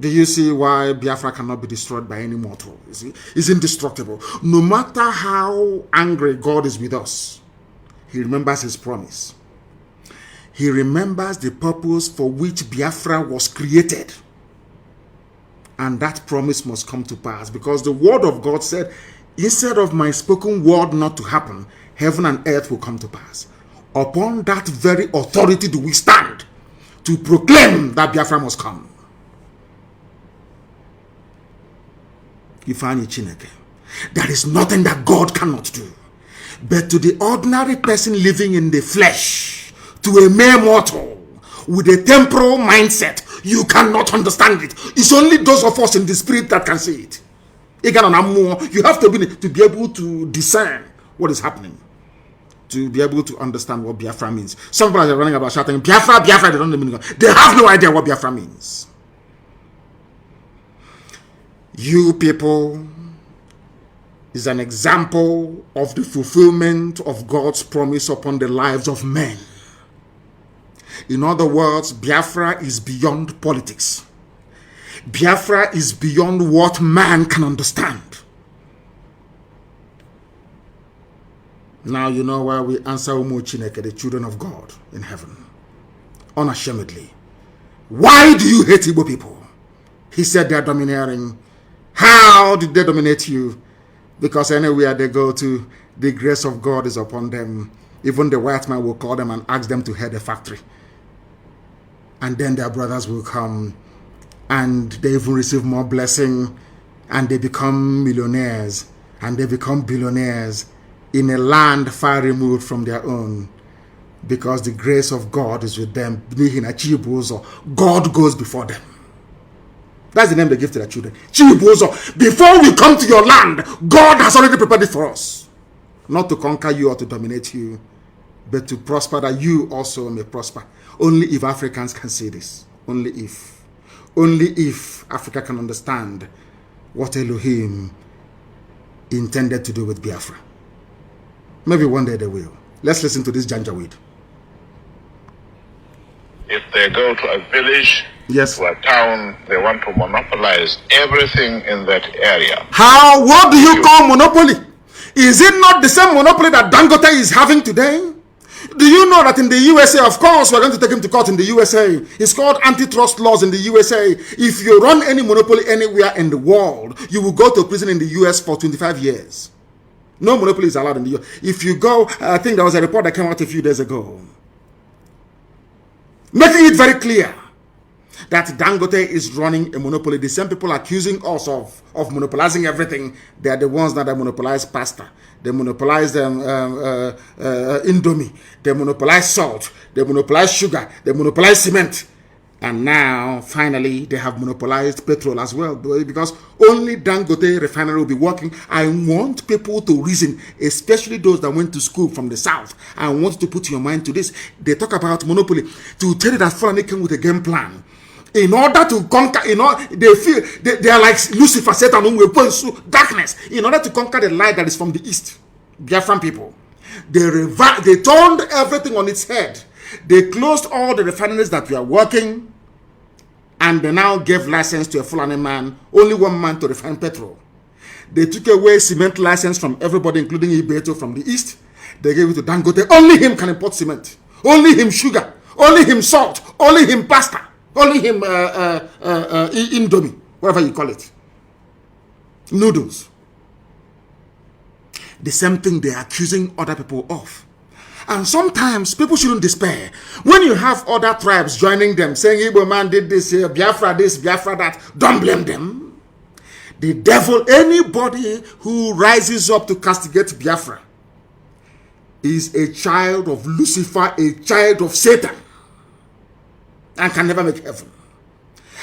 S5: Do you see why Biafra cannot be destroyed by any mortal? You see, it's indestructible. No matter how angry God is with us, he remembers his promise. He remembers the purpose for which Biafra was created. And that promise must come to pass, because the word of God said, instead of my spoken word not to happen, heaven and earth will come to pass. Upon that very authority do we stand to proclaim that Biafra must come. There is nothing that God cannot do. But to the ordinary person living in the flesh, to a mere mortal with a temporal mindset, you cannot understand it. It's only those of us in the spirit that can see it. You have to be able to discern what is happening, to be able to understand what Biafra means. Some people are running about shouting, Biafra, Biafra, they don't know the meaning. They have no idea what Biafra means. You people is an example of the fulfillment of God's promise upon the lives of men. In other words, Biafra is beyond politics. Biafra is beyond what man can understand. Now you know why we answer Umu Chineke, the children of God in heaven, unashamedly. Why do you hate Igbo people? He said they are domineering. How did they dominate you? Because anywhere they go to, the grace of God is upon them. Even the white man will call them and ask them to head a factory. And then their brothers will come and they even receive more blessing, and they become millionaires and they become billionaires in a land far removed from their own, because the grace of God is with them. God goes before them. That's the name they give to their children. Before we come to your land, God has already prepared it for us. not to conquer you or to dominate you, but to prosper that you also may prosper. Only if Africans can see this. Only if. Only if Africa can understand what Elohim intended to do with Biafra. Maybe one day they will. Let's listen to this Janjaweed.
S2: If they go to a village,
S5: yes,
S2: to a town, they want to monopolize everything in that area.
S5: How? What do you call monopoly? Is it not the same monopoly that Dangote is having today? Do you know that in the USA, of course, we're going to take him to court in the USA. It's called antitrust laws in the USA. If you run any monopoly anywhere in the world, you will go to prison in the US for 25 years. No monopoly is allowed in the US. If you go, I think there was a report that came out a few days ago, making it very clear that Dangote is running a monopoly. The same people accusing us of monopolizing everything, they are the ones that monopolize pasta. They monopolize Indomie. They monopolize salt. They monopolize sugar. They monopolize cement. And now, finally, they have monopolized petrol as well. Because only Dangote refinery will be working. I want people to reason, especially those that went to school from the south. I want to put your mind to this. They talk about monopoly. To tell you that Fulani came with a game plan. In order to conquer, they feel they are like Lucifer, Satan, who will pursue darkness. In order to conquer the light that is from the east, Biafran people, they turned everything on its head. They closed all the refineries that were working, and they now gave license to a Fulani man, only one man to refine petrol. They took away cement license from everybody, including Ibeto from the east. They gave it to Dangote. Only him can import cement. Only him sugar. Only him salt. Only him pasta. Only him Indomie, whatever you call it. Noodles. The same thing they're accusing other people of. And sometimes people shouldn't despair. When you have other tribes joining them, saying Igbo man did this here, Biafra this, Biafra that, don't blame them. The devil, anybody who rises up to castigate Biafra, is a child of Lucifer, a child of Satan, and can never make heaven.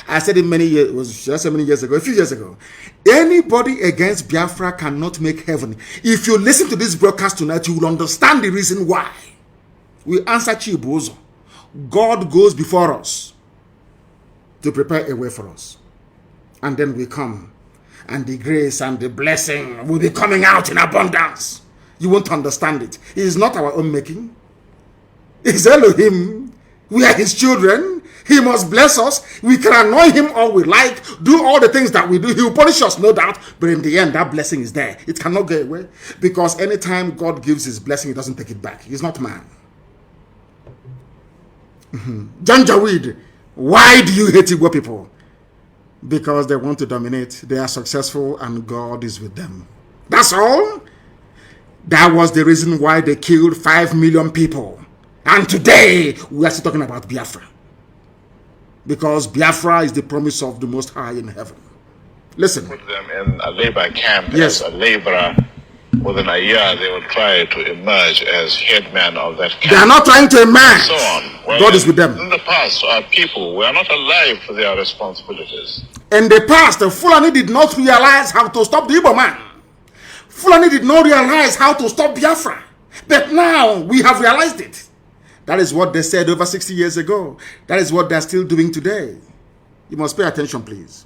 S5: I said it many years, it was just many years ago, a few years ago. Anybody against Biafra cannot make heaven. If you listen to this broadcast tonight, you will understand the reason why. We answer Chibuzo. God goes before us to prepare a way for us. And then we come. And the grace and the blessing will be coming out in abundance. You won't understand it. It is not our own making. It's Elohim. We are his children. He must bless us. We can annoy him all we like, do all the things that we do. He will punish us, no doubt. But in the end, that blessing is there. It cannot go away. Because anytime God gives his blessing, he doesn't take it back. He's not man. Janjaweed, why do you hate Igbo people? Because they want to dominate. They are successful and God is with them. That's all. That was the reason why they killed 5 million people. And today, we are still talking about Biafra. Because Biafra is the promise of the Most High in heaven. Listen.
S2: Put them in a labor camp
S5: yes.
S2: as a laborer. Within a year, they will try to emerge as headman of that camp.
S5: They are not trying to emerge.
S2: So on. Well,
S5: God is with them.
S2: In the past, our people were not alive for their responsibilities.
S5: In the past, the Fulani did not realize how to stop the Igbo man. Fulani did not realize how to stop Biafra. But now, we have realized it. That is what they said over 60 years ago. That is what they're still doing today. You must pay attention, please.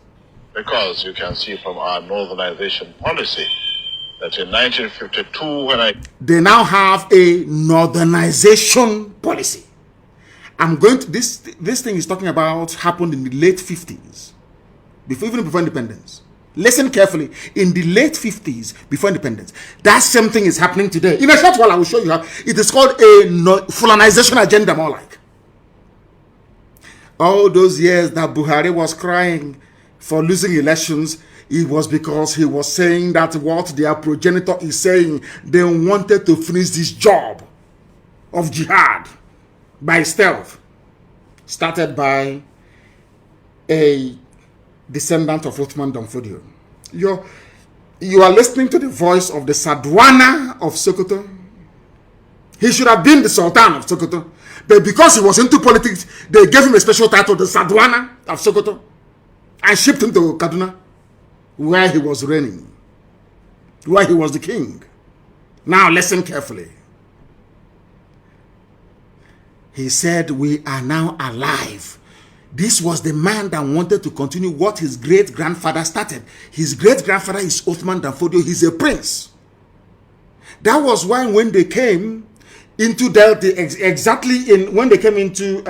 S2: Because you can see from our northernization policy that in 1952,
S5: they now have a northernization policy. I'm going to this thing is talking about happened in the late 50s, even before independence. Listen carefully. In the late 50s, before independence, that same thing is happening today. In a short while, I will show you how. It is called a Fulanization agenda, more like. All those years that Buhari was crying for losing elections, it was because he was saying that what their progenitor is saying, they wanted to finish this job of jihad by stealth, started by a descendant of Uthman Danfodio. You are listening to the voice of the Sadwana of Sokoto. He should have been the Sultan of Sokoto. But because he was into politics, they gave him a special title, the Sadwana of Sokoto, and shipped him to Kaduna, where he was reigning, where he was the king. Now listen carefully. He said, we are now alive. This was the man that wanted to continue what his great-grandfather started. His great-grandfather is Othman Danfodio. He's a prince. That was why when they came into Delta, when they came into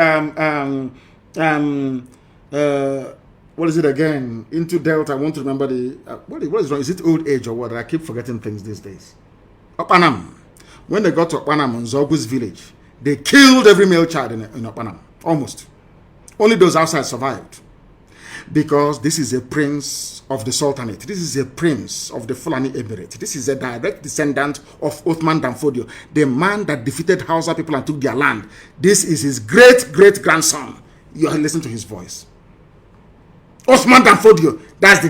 S5: what is it again? Into Delta, I want to remember the what is wrong? Is it old age or what? I keep forgetting things these days. Opanam. When they got to Opanam, on Zogu's village, they killed every male child in Opanam. Almost. Only those outside survived. Because this is a prince of the Sultanate. This is a prince of the Fulani Emirate. This is a direct descendant of Othman Danfodio, the man that defeated Hausa people and took their land. This is his great-great-grandson. You listen to his voice. Othman Danfodio, that's the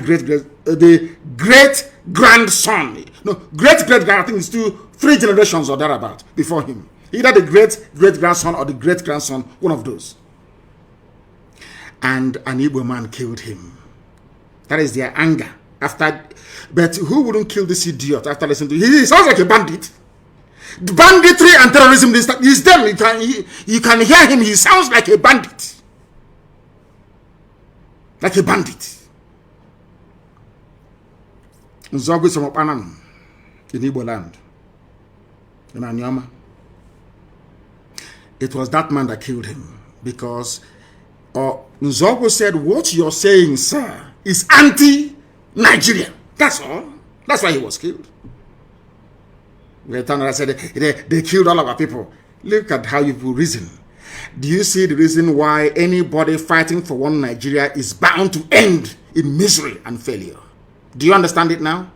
S5: great-grandson. No, great-great-grand, I think it's 3 generations or thereabout before him. Either the great-great-grandson or the great-grandson, one of those. And an Igbo man killed him. That is their anger. But who wouldn't kill this idiot after listening to him? He sounds like a bandit. The banditry and terrorism is them. You can hear him. He sounds like a bandit. Like a bandit. Nzogu Somopanam in Igbo land. In Anyama. It was that man that killed him. Because Nzogu said, what you're saying, sir, is anti-Nigerian. That's all. That's why he was killed. I said, they killed all of our people. Look at how you reason. Do you see the reason why anybody fighting for one Nigeria is bound to end in misery and failure? Do you understand it now?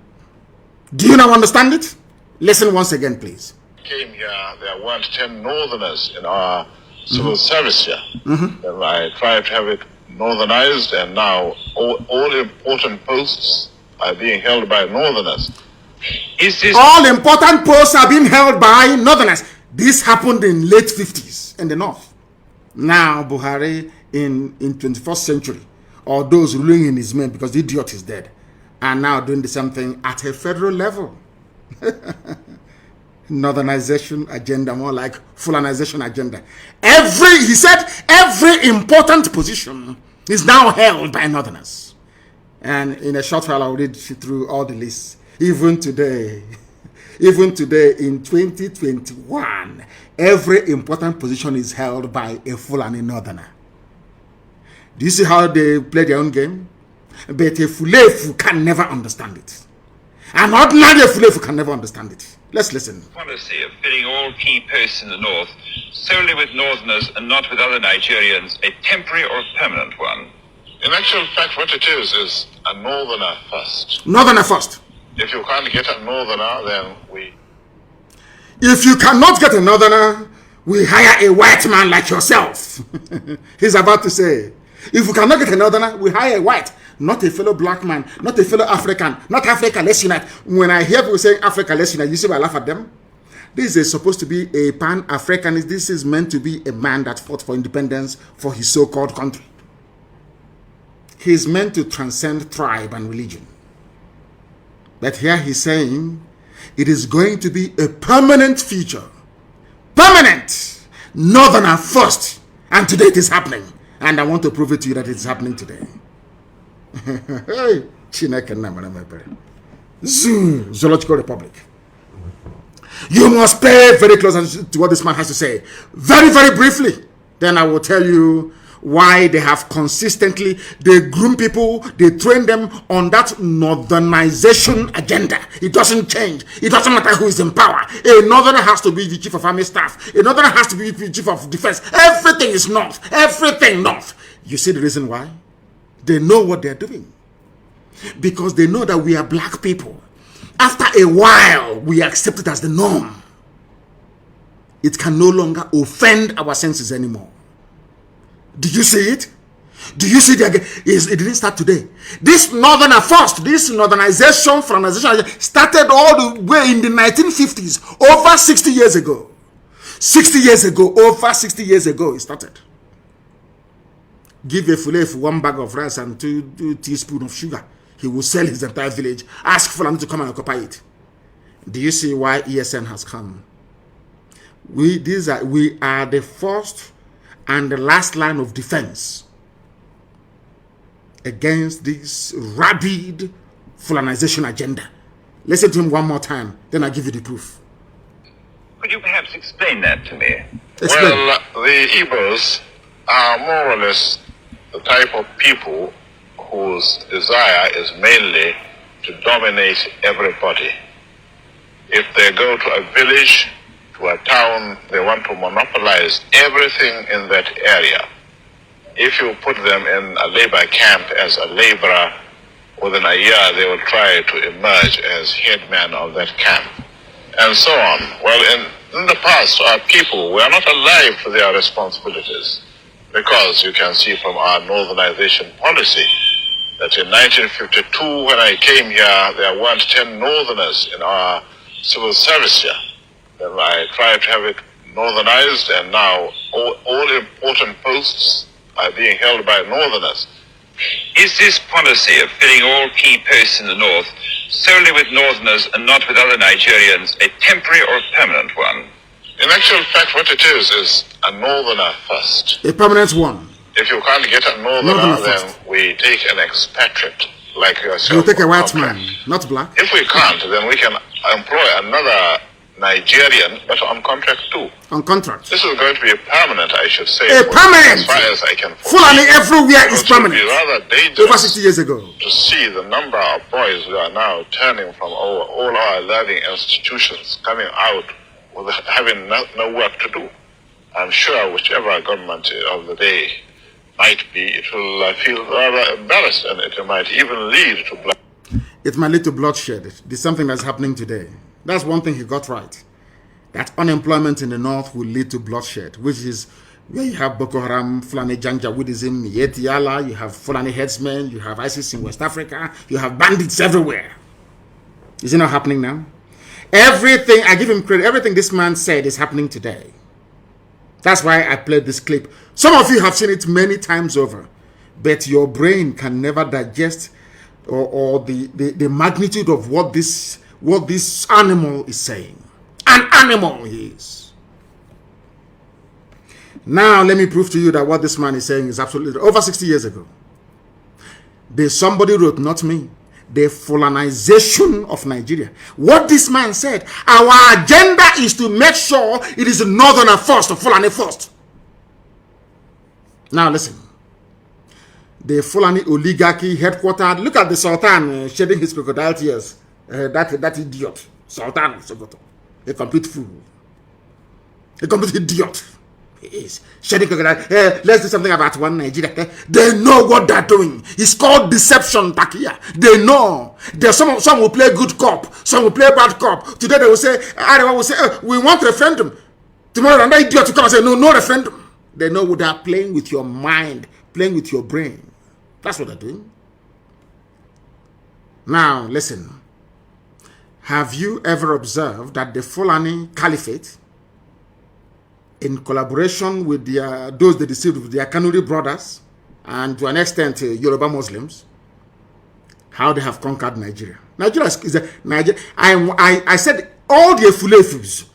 S5: Do you now understand it? Listen once again, please.
S2: Came here, there weren't 10 northerners in our civil service here. And I tried to have it northernized, and now all important posts are being held by northerners.
S5: All important posts are being held by northerners. This happened in late 50s in the north. Now Buhari in 21st century, or those ruling in his men, because the idiot is dead, are now doing the same thing at a federal level. Northernization agenda, more like Fulanization agenda. He said every important position is now held by northerners. And in a short while, I'll read through all the lists. Even today in 2021, every important position is held by a Fulani northerner. Do you see how they play their own game? But a Fulefu can never understand it. An ordinary Fulefu can never understand it. Let's listen.
S7: Policy of filling all key posts in the north solely with northerners and not with other Nigerians, a temporary or a permanent one?
S2: In actual fact, what it is a northerner first.
S5: Northerner first.
S2: If you can't get a northerner, then
S5: If you cannot get a northerner, we hire a white man like yourself. He's about to say. If we cannot get a northerner, we hire a white. Not a fellow black man, not a fellow African, not Africa, let's unite. When I hear people saying Africa, let's unite, you see why I laugh at them? This is supposed to be a pan-Africanist. This is meant to be a man that fought for independence for his so-called country. He's meant to transcend tribe and religion. But here he's saying it is going to be a permanent feature. Permanent! Northerner first. And today it is happening. And I want to prove it to you that it's happening today. Zoological Republic. You must pay very close attention to what this man has to say. Very, very briefly. Then I will tell you why they have consistently, they groom people, they train them on that northernization agenda. It doesn't change. It doesn't matter who is in power. A northerner has to be the chief of army staff. A northerner has to be the chief of defense. Everything is north. Everything north. You see the reason why? They know what they're doing. Because they know that we are black people. After a while, we accept it as the norm. It can no longer offend our senses anymore. Do you see it? Do you see it? It didn't start today. This northerner first, this northernization, Fulanization started all the way in the 1950s, over 60 years ago. 60 years ago, over 60 years ago, it started. Give a Fulef 1 bag of rice and 2 teaspoons of sugar. He will sell his entire village. Ask Fulani to come and occupy it. Do you see why ESN has come? We are the first and the last line of defense against this rabid Fulanization agenda. Listen to him one more time, then I'll give you the proof.
S7: Could you perhaps explain that to me?
S5: Explain.
S2: Well, the Igbos are more or less the type of people whose desire is mainly to dominate everybody. If they go to a village, to a town, they want to monopolize everything in that area. If you put them in a labor camp as a laborer, within a year they will try to emerge as headman of that camp, and so on. Well, in the past, our people were not alive to their responsibilities, because you can see from our northernization policy that in 1952, when I came here, there weren't 10 northerners in our civil service here. Then I tried to have it northernized, and now all important posts are being held by northerners.
S7: Is this policy of filling all key posts in the north solely with northerners and not with other Nigerians a temporary or a permanent one?
S2: In actual fact, what it is a northerner first.
S5: A permanent one.
S2: If you can't get a northerner, then we take an expatriate like yourself.
S5: You take a white man, not black.
S2: If we can't, then we can employ another Nigerian, but on contract too.
S5: On contract.
S2: This is going to be a permanent, I should say.
S5: A permanent!
S2: As far as I can
S5: Fulani everywhere is permanent.
S2: It would be rather
S5: Over
S2: dangerous
S5: 60 years ago.
S2: to see the number of boys who are now turning from all our learning institutions coming out with having no work to do. I'm sure whichever government of the day might be, it will feel rather embarrassed, and it might even lead to bloodshed.
S5: It might lead to bloodshed. This is something that's happening today. That's one thing he got right. That unemployment in the north will lead to bloodshed, which is where you have Boko Haram, Fulani Janjaweedism, Yetiala, you have Fulani headsmen, you have ISIS in West Africa, you have bandits everywhere. Is it not happening now? Everything, I give him credit, everything this man said is happening today. That's why I played this clip. Some of you have seen it many times over, but your brain can never digest or the magnitude of what this animal is saying. An animal he is. Now let me prove to you that what this man is saying is absolutely over 60 years ago. Somebody wrote, not me, the Fulanization of Nigeria. What this man said, our agenda is to make sure it is northerner first, Fulani first. Now listen. The Fulani oligarchy headquartered, look at the Sultan shedding his crocodile tears. That idiot, Sultan of Sokoto, a complete fool, a complete idiot. He is shedding crocodile. Let's do something about one Nigeria. They know what they're doing. It's called deception, Takia. They know. There's some will play good cop, some will play bad cop. Today they will say, Arewa will say, we want referendum. Tomorrow another idiot will come and say, no referendum. They know they are playing with your mind, playing with your brain. That's what they're doing. Now listen. Have you ever observed that the Fulani Caliphate, in collaboration with those they deceived with their Kanuri brothers, and to an extent Yoruba Muslims, how they have conquered Nigeria? Nigeria is Nigeria. I said all the Efulefus.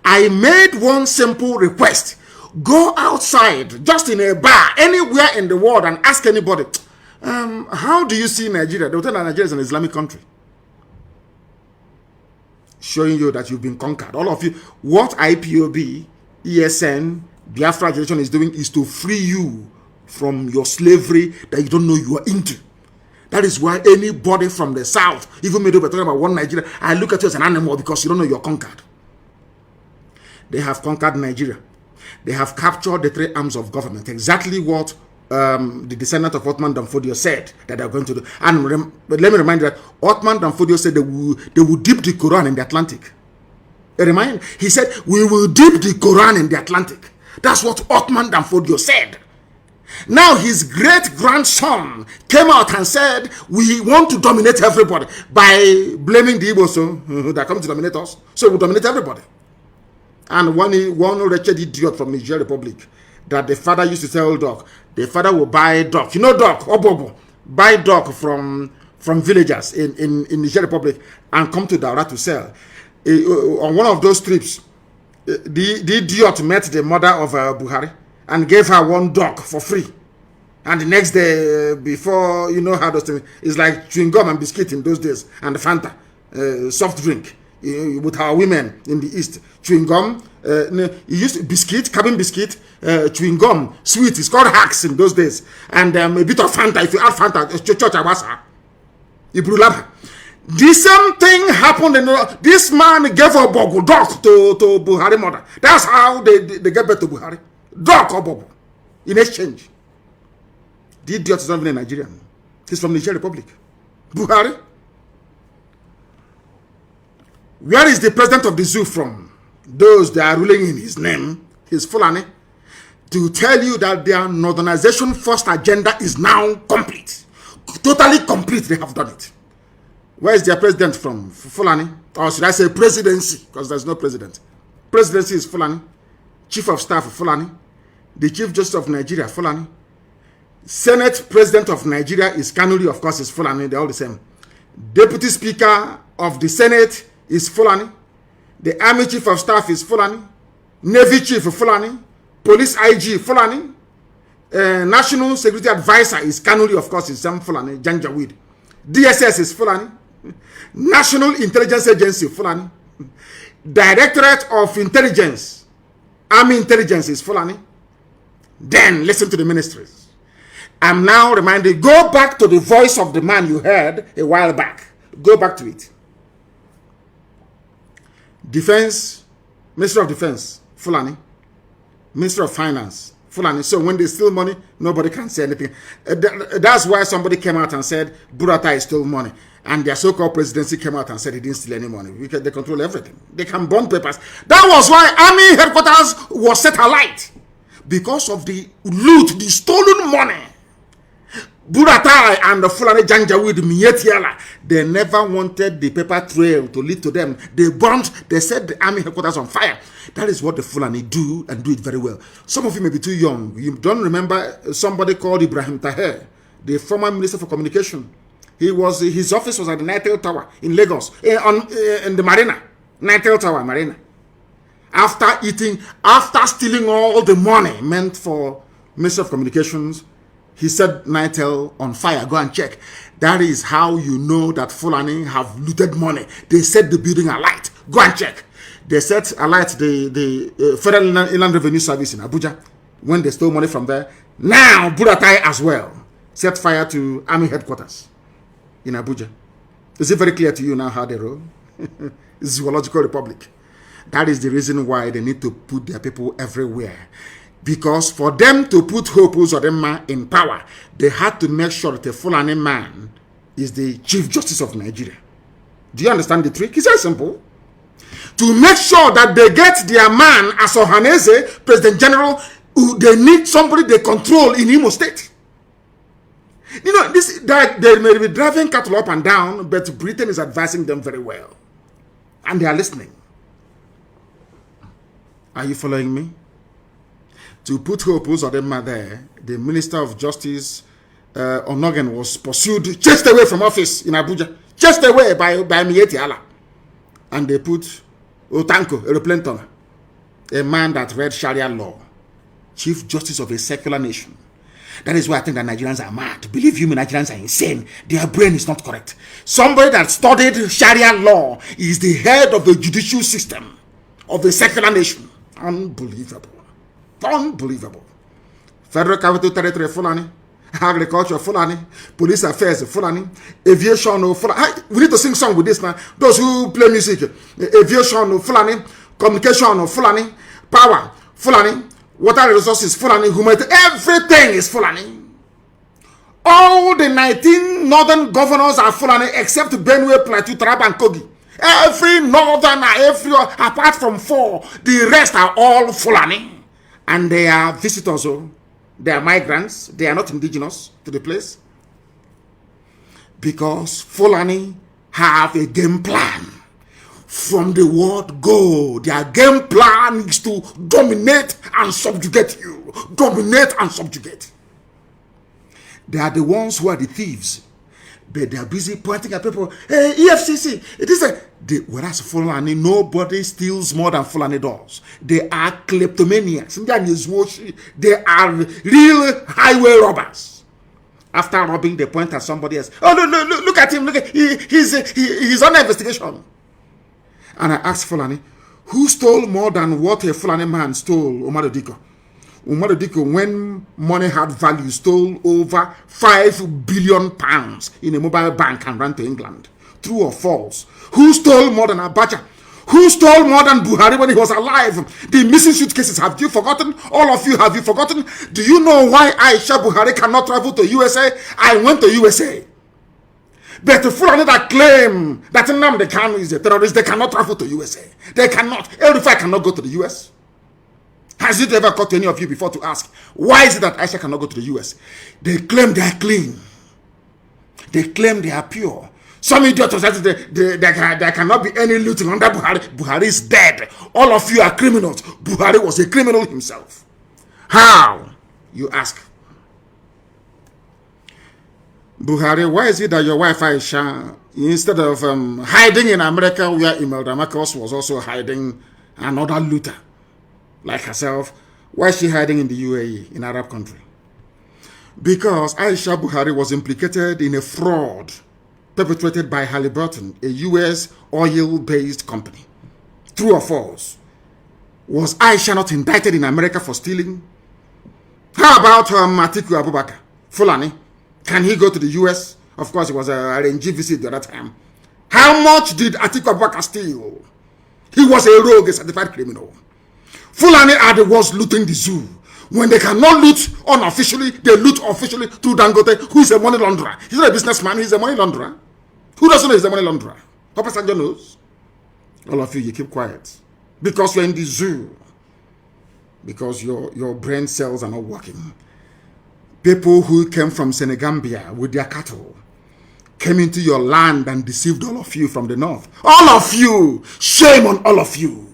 S5: I made one simple request. Go outside, just in a bar, anywhere in the world, and ask anybody, how do you see Nigeria? They will tell that Nigeria is an Islamic country. Showing you that you've been conquered. All of you. What IPOB, ESN, Biafra generation is doing is to free you from your slavery that you don't know you are into. That is why anybody from the south, even me, talking about one Nigeria, I look at you as an animal because you don't know you're conquered. They have conquered Nigeria. They have captured the three arms of government. Exactly what the descendant of Othman Danfodio said that they are going to do. And but let me remind you that Othman Danfodio said they will dip the Quran in the Atlantic. He said, we will dip the Quran in the Atlantic. That's what Othman Danfodio said. Now his great-grandson came out and said, we want to dominate everybody by blaming the Igbos that come to dominate us. So we'll dominate everybody. And one wretched idiot from Niger Republic, that the father used to tell dog, the father will buy dog. You know dog, Obobo, buy dog from villagers in Niger Republic and come to Daura to sell. on one of those trips, the idiot met the mother of Buhari and gave her one dog for free. And the next day, before you know how those things, it's like chewing gum and biscuit in those days, and Fanta, soft drink with our women in the East. Chewing gum, you used biscuit, cabin biscuit, chewing gum, sweet. It's called hacks in those days, and a bit of Fanta. If you add Fanta, church awasa, ibrulaba. The same thing happened. This man gave a bogu dog to Buhari mother. That's how they get back to Buhari. Dog or bogu in exchange. The idiot is not even a Nigerian. He's from Niger Republic. Buhari. Where is the president of the zoo from? Those that are ruling in his name, his Fulani, to tell you that their northernization first agenda is now complete. Totally complete. They have done it. Where is their president from? Fulani. Or should I say presidency? Because there's no president. Presidency is Fulani. Chief of staff, Fulani. The Chief Justice of Nigeria, Fulani. Senate President of Nigeria is Kanuri, of course, is Fulani. They're all the same. Deputy Speaker of the Senate is Fulani. The Army Chief of Staff is Fulani. Navy Chief, Fulani. Police IG, Fulani. National Security Advisor is Kanuri, of course, is some Fulani. Janjaweed. DSS is Fulani. National Intelligence Agency, Fulani. Directorate of Intelligence, Army Intelligence is Fulani. Then listen to the ministries. I'm now reminded, go back to the voice of the man you heard a while back. Go back to it. Defense, Minister of Defense, Fulani. Minister of Finance, Fulani. So when they steal money, nobody can say anything. That's why somebody came out and said Buratai stole money. And their so-called presidency came out and said he didn't steal any money. Because they control everything. They can burn papers. That was why Army headquarters was set alight. Because of the loot, the stolen money. Buratai and the Fulani Janjaweed Mietiala, they never wanted the paper trail to lead to them. They burnt, they set the army headquarters on fire. That is what the Fulani do, and do it very well. Some of you may be too young. You don't remember somebody called Ibrahim Taher, the former Minister for Communication. His office was at the Nitel Tower in Lagos, in the Marina, Nitel Tower Marina. After stealing all the money meant for Minister of Communications, he set Nitel on fire. Go and check. That is how you know that Fulani have looted money. They set the building alight. Go and check. They set alight the Federal Inland Revenue Service in Abuja when they stole money from there. Now, Buratai as well set fire to Army headquarters in Abuja. Is it very clear to you now how they roll? Zoological Republic. That is the reason why they need to put their people everywhere. Because for them to put Hope Uzodinma in power, they had to make sure that the Fulani man is the Chief Justice of Nigeria. Do you understand the trick? It's very simple. To make sure that they get their man as Ohaneze, President General, they need somebody they control in Imo State. You know, they may be driving cattle up and down, but Britain is advising them very well. And they are listening. Are you following me? To put Hope Uzodinma there, the Minister of Justice, Onogen, was pursued, chased away from office in Abuja, chased away by Mieti Allah. And they put Otanko, Aeroplane Turner, a man that read Sharia law, Chief Justice of a secular nation. That is why I think that Nigerians are mad. Believe you me, Nigerians are insane. Their brain is not correct. Somebody that studied Sharia law is the head of the judicial system of a secular nation. Unbelievable. Unbelievable. Federal Capital Territory, Fulani. Agriculture, Fulani. Police Affairs, Fulani. Aviation, Fulani. We need to sing song with this now. Those who play music. Aviation, Fulani. Communication, Fulani. Power, Fulani. Water resources, Fulani. Humanity. Everything is Fulani. All the 19 northern governors are Fulani except Benue, Plateau, Taraba, and Kogi. Every northerner, apart from 4, the rest are all Fulani. And they are visitors, they are migrants, they are not indigenous to the place. Because Fulani have a game plan. From the word go, their game plan is to dominate and subjugate you. Dominate and subjugate. They are the ones who are the thieves. But they are busy pointing at people. Hey, EFCC, it is Whereas Fulani, nobody steals more than Fulani does. They are kleptomaniacs. They are real highway robbers. After robbing, they point at somebody else. Oh, look at him. Look at he's under investigation. And I asked Fulani, who stole more than what a Fulani man stole? Ahmadu Diko. Ahmadu Diko, when money had value, stole over £5 billion in a mobile bank and ran to England. True or false? Who stole more than Abacha? Who stole more than Buhari when he was alive? The missing suitcases, have you forgotten? All of you, have you forgotten? Do you know why Aisha Buhari cannot travel to USA? I went to USA. But the Fulani that claim that Nnamdi Kanu is a terrorist, they cannot travel to USA. They cannot. El-Rufai cannot go to the US. Has it ever occurred to any of you before to ask, why is it that Aisha cannot go to the US? They claim they are clean. They claim they are pure. Some idiots will say there cannot be any looting under Buhari. Buhari is dead. All of you are criminals. Buhari was a criminal himself. How? You ask. Buhari, why is it that your wife Aisha, instead of hiding in America where Imelda Marcos was also hiding, another looter like herself, why is she hiding in the UAE, in Arab country? Because Aisha Buhari was implicated in a fraud perpetrated by Halliburton, a US oil-based company. True or false? Was Aisha not indicted in America for stealing? How about Atiku Abubakar, Fulani? Can he go to the US? Of course, it was a RNG visit the other time. How much did Atiku Abubakar steal? He was a rogue, a certified criminal. Fulani are the ones looting the zoo. When they cannot loot unofficially, they loot officially through Dangote, who is a money launderer. He's not a businessman, he's a money launderer. Who doesn't know he's a money launderer? Papa Sanjo knows. All of you keep quiet. Because you're in the zoo. Because your brain cells are not working. People who came from Senegambia with their cattle came into your land and deceived all of you from the north. All of you! Shame on all of you!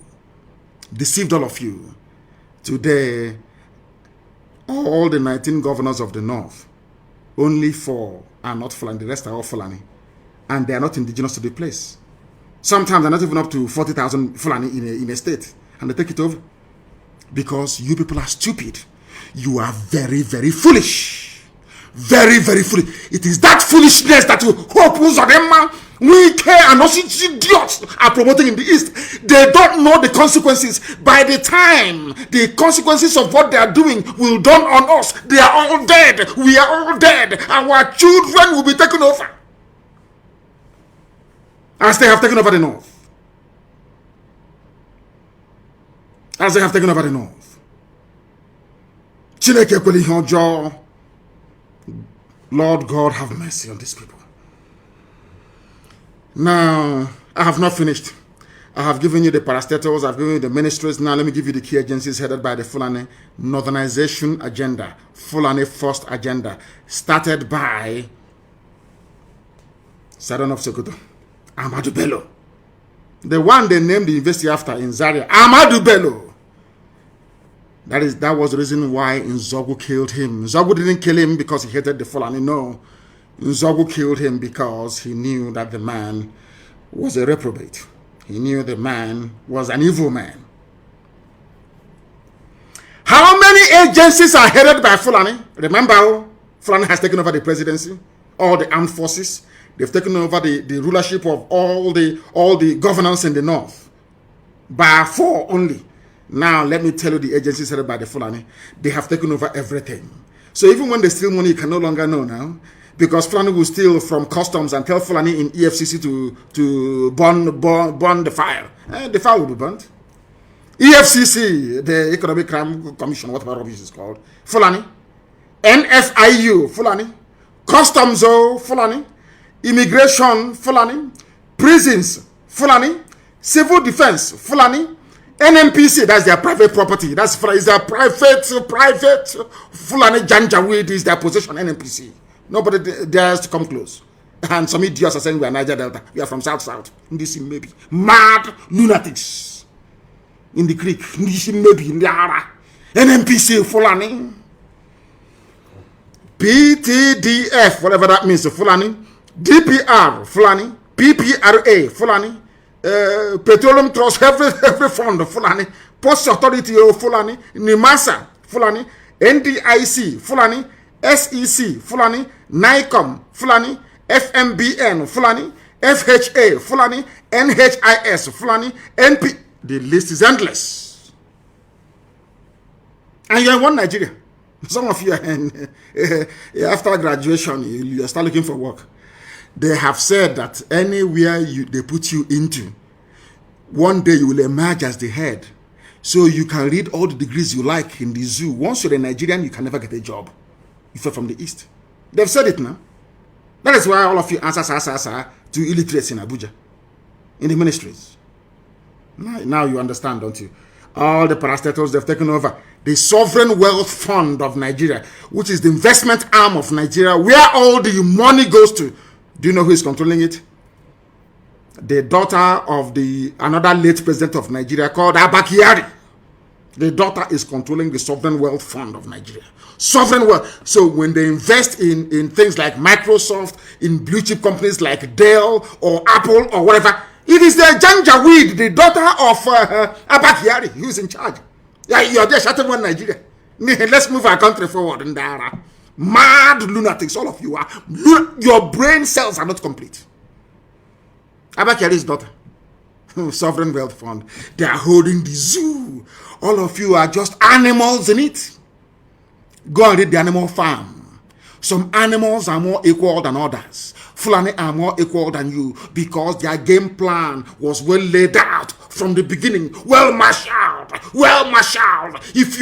S5: Deceived all of you. Today, all the 19 governors of the north, only 4 are not Fulani, the rest are all Fulani. And they are not indigenous to the place. Sometimes they're not even up to 40,000 Fulani in a state. And they take it over. Because you people are stupid. You are very, very foolish. Very, very foolish. It is that foolishness that we care and also idiots are promoting in the East. They don't know the consequences. By the time the consequences of what they are doing will dawn on us, they are all dead. We are all dead. Our children will be taken over. As they have taken over the north. As they have taken over the north. Lord God, have mercy on these people. Now, I have not finished. I have given you the parastatals, I've given you the ministries. Now, let me give you the key agencies headed by the Fulani Northernization Agenda, Fulani First Agenda, started by Sadon of Sokoto, Ahmadu Bello. The one they named the university after in Zaria, Ahmadu Bello. That was the reason why Nzogu killed him. Nzogu didn't kill him because he hated the Fulani. No. Nzogu killed him because he knew that the man was a reprobate. He knew the man was an evil man. How many agencies are headed by Fulani? Remember, Fulani has taken over the presidency, all the armed forces. They've taken over the rulership of all the governance in the north. By 4 only. Now, let me tell you the agencies headed by the Fulani. They have taken over everything. So even when they steal money, you can no longer know now. Because Fulani will steal from customs and tell Fulani in EFCC to burn the file. The file will be burnt. EFCC, the Economic Crime Commission, whatever rubbish is called. Fulani. NFIU, Fulani. Customs, Fulani. Immigration, Fulani. Prisons, Fulani. Civil Defense, Fulani. NMPC, that's their private property. That's their private Fulani Janjaweed is their possession, NMPC. Nobody dares to come close. And some idiots are saying we are Niger Delta. We are from South. In this maybe. Mad lunatics. In the creek. In this maybe. In the Ara. NMPC, Fulani. PTDF, whatever that means, Fulani. DPR, Fulani. PPRA, Fulani. Petroleum Trust, every fund of Fulani, Post Authority of Fulani, NIMASA, Fulani, NDIC, Fulani, SEC, Fulani, NICOM, Fulani, FMBN, Fulani, FHA, Fulani, NHIS, Fulani, NP. The list is endless. And you're in one Nigeria. Some of you are in, after graduation, you start looking for work. They have said that anywhere they put you into, one day you will emerge as the head. So you can read all the degrees you like in the zoo. Once you're a Nigerian, you can never get a job if you're from the East. They've said it now. That is why all of you answer to illiterates in Abuja, in the ministries. Now you understand, don't you? All the parastatals they've taken over. The Sovereign Wealth Fund of Nigeria, which is the investment arm of Nigeria, where all the money goes to. Do you know who is controlling it? The daughter of another late president of Nigeria called Abakari. The daughter is controlling the Sovereign Wealth Fund of Nigeria. Sovereign wealth. So when they invest in things like Microsoft, in blue chip companies like Dell or Apple or whatever, it is the Janjaweed, the daughter of Abakari, who is in charge. Yeah, you are there shouting one Nigeria. Let's move our country forward. Mad lunatics, all of you are. Your brain cells are not complete. Abakari's daughter, Sovereign Wealth Fund, they are holding the zoo. All of you are just animals in it. Go and read the Animal Farm. Some animals are more equal than others. Fulani are more equal than you because their game plan was well laid out from the beginning. Well marshaled. If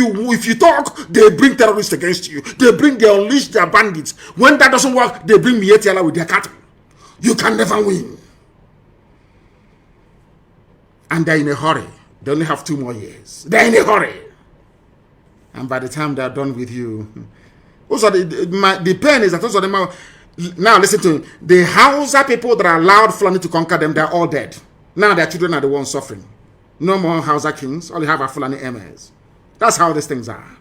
S5: you talk, they bring terrorists against you. They unleash their bandits. When that doesn't work, they bring Mietiala with their cattle. You can never win. And they're in a hurry. They only have 2 more years. They're in a hurry. And by the time they're done with you, also the pain is that those of them are, now listen to me, the Hausa people that allowed Fulani to conquer them, they're all dead. Now their children are the ones suffering. No more Hausa kings, all you have are Fulani emirs. That's how these things are.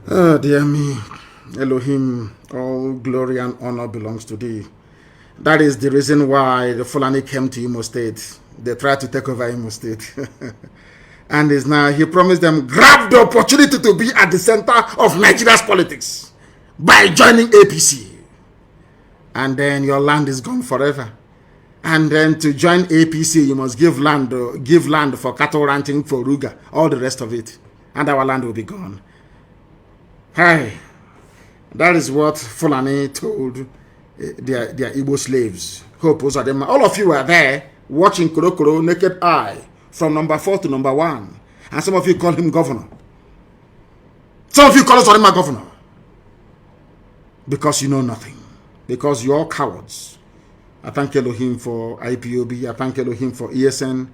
S5: Oh dear me, Elohim, all glory and honor belongs to thee. That is the reason why the Fulani came to Imo State. They tried to take over Imo State. And is now, he promised them, grab the opportunity to be at the center of Nigeria's politics by joining APC. And then your land is gone forever. And then to join APC, you must give land for cattle ranching, for Ruga, all the rest of it. And our land will be gone. Hey, that is what Fulani told their Igbo slaves. Hope all of you were there watching Korokoro naked eye from number 4 to number 1. And some of you call him governor. Some of you call Zorima governor. Because you know nothing. Because you're cowards. I thank Elohim for IPOB. I thank Elohim for ESN.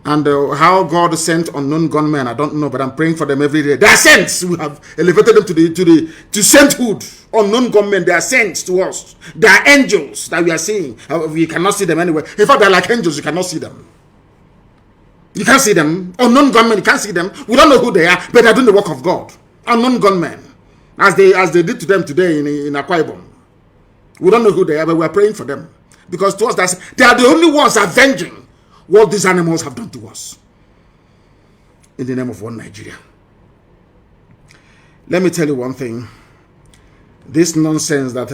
S5: And how God sent unknown gunmen, I don't know, but I'm praying for them every day. They are saints. We have elevated them to sainthood. Unknown gunmen, they are saints to us. They are angels that we are seeing. We cannot see them anywhere. In fact, they're like angels. You cannot see them. You can't see them. Unknown gunmen, you can't see them. We don't know who they are, but they're doing the work of God. Unknown gunmen, as they did to them today in Akwa Ibom. We don't know who they are, but we're praying for them. Because to us, they are the only ones avenging what these animals have done to us. In the name of one Nigeria. Let me tell you one thing. This nonsense that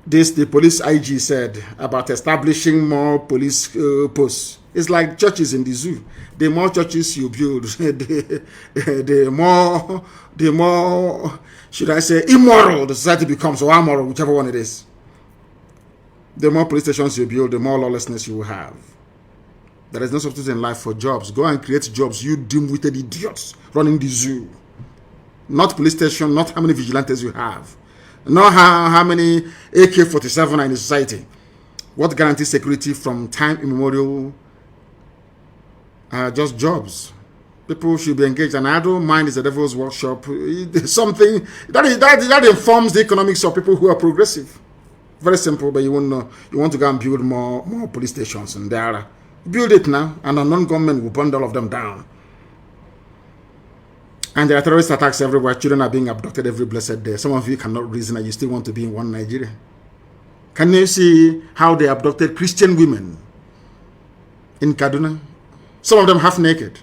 S5: the police IG said about establishing more police posts. It's like churches in the zoo. The more churches you build, the more, should I say, immoral the society becomes, or amoral, whichever one it is. The more police stations you build, the more lawlessness you will have. There is no substitute in life for jobs. Go and create jobs, you dim-witted idiots running the zoo. Not police station, not how many vigilantes you have. Not how many AK-47 are in the society. What guarantees security from time immemorial? Just jobs. People should be engaged. And I don't mind, it's the devil's workshop. There's something that informs the economics of people who are progressive. Very simple, but you won't know. You want to go and build more police stations, and there. Build it now, and a non-government will burn all of them down. And there are terrorist attacks everywhere. Children are being abducted every blessed day. Some of you cannot reason, and you still want to be in one Nigeria. Can you see how they abducted Christian women in Kaduna? Some of them half naked.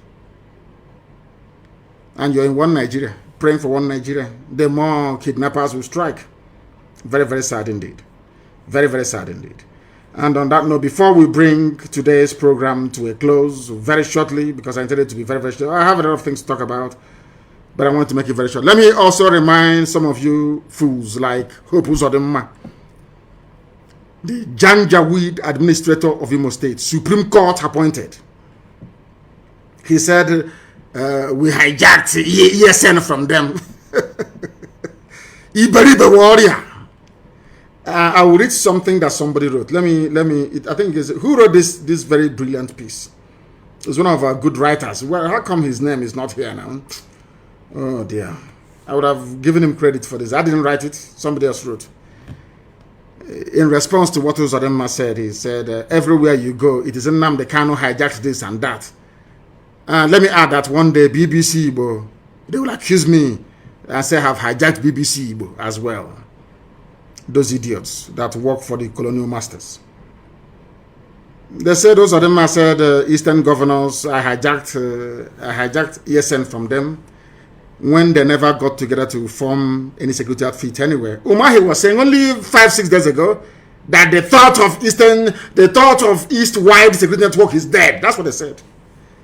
S5: And you're in one Nigeria, praying for one Nigeria. The more kidnappers will strike. Very, very sad indeed. Very, very sad indeed. And on that note, before we bring today's program to a close very shortly, because I intended it to be very, very short, I have a lot of things to talk about, but I want to make it very short. Let me also remind some of you fools like Hope Uzodinma, the Janjaweed administrator of Imo State, Supreme Court appointed. He said, we hijacked ESN from them. Iberibe warrior. I will read something that somebody wrote. I think it's, who wrote this very brilliant piece? It's one of our good writers. Well, how come his name is not here now? Oh dear. I would have given him credit for this. I didn't write it. Somebody else wrote. In response to what Uzodinma said, he said, everywhere you go, it is Nnamdi Kanu hijacked this and that. Let me add that one day BBC Igbo, they will accuse me and say I have hijacked BBC Igbo as well. Those idiots that work for the colonial masters. They said those of them said Eastern governors, I hijacked ESN from them when they never got together to form any security outfit anywhere. Umahi was saying only 5-6 days ago that the thought of East-wide security network is dead. That's what they said.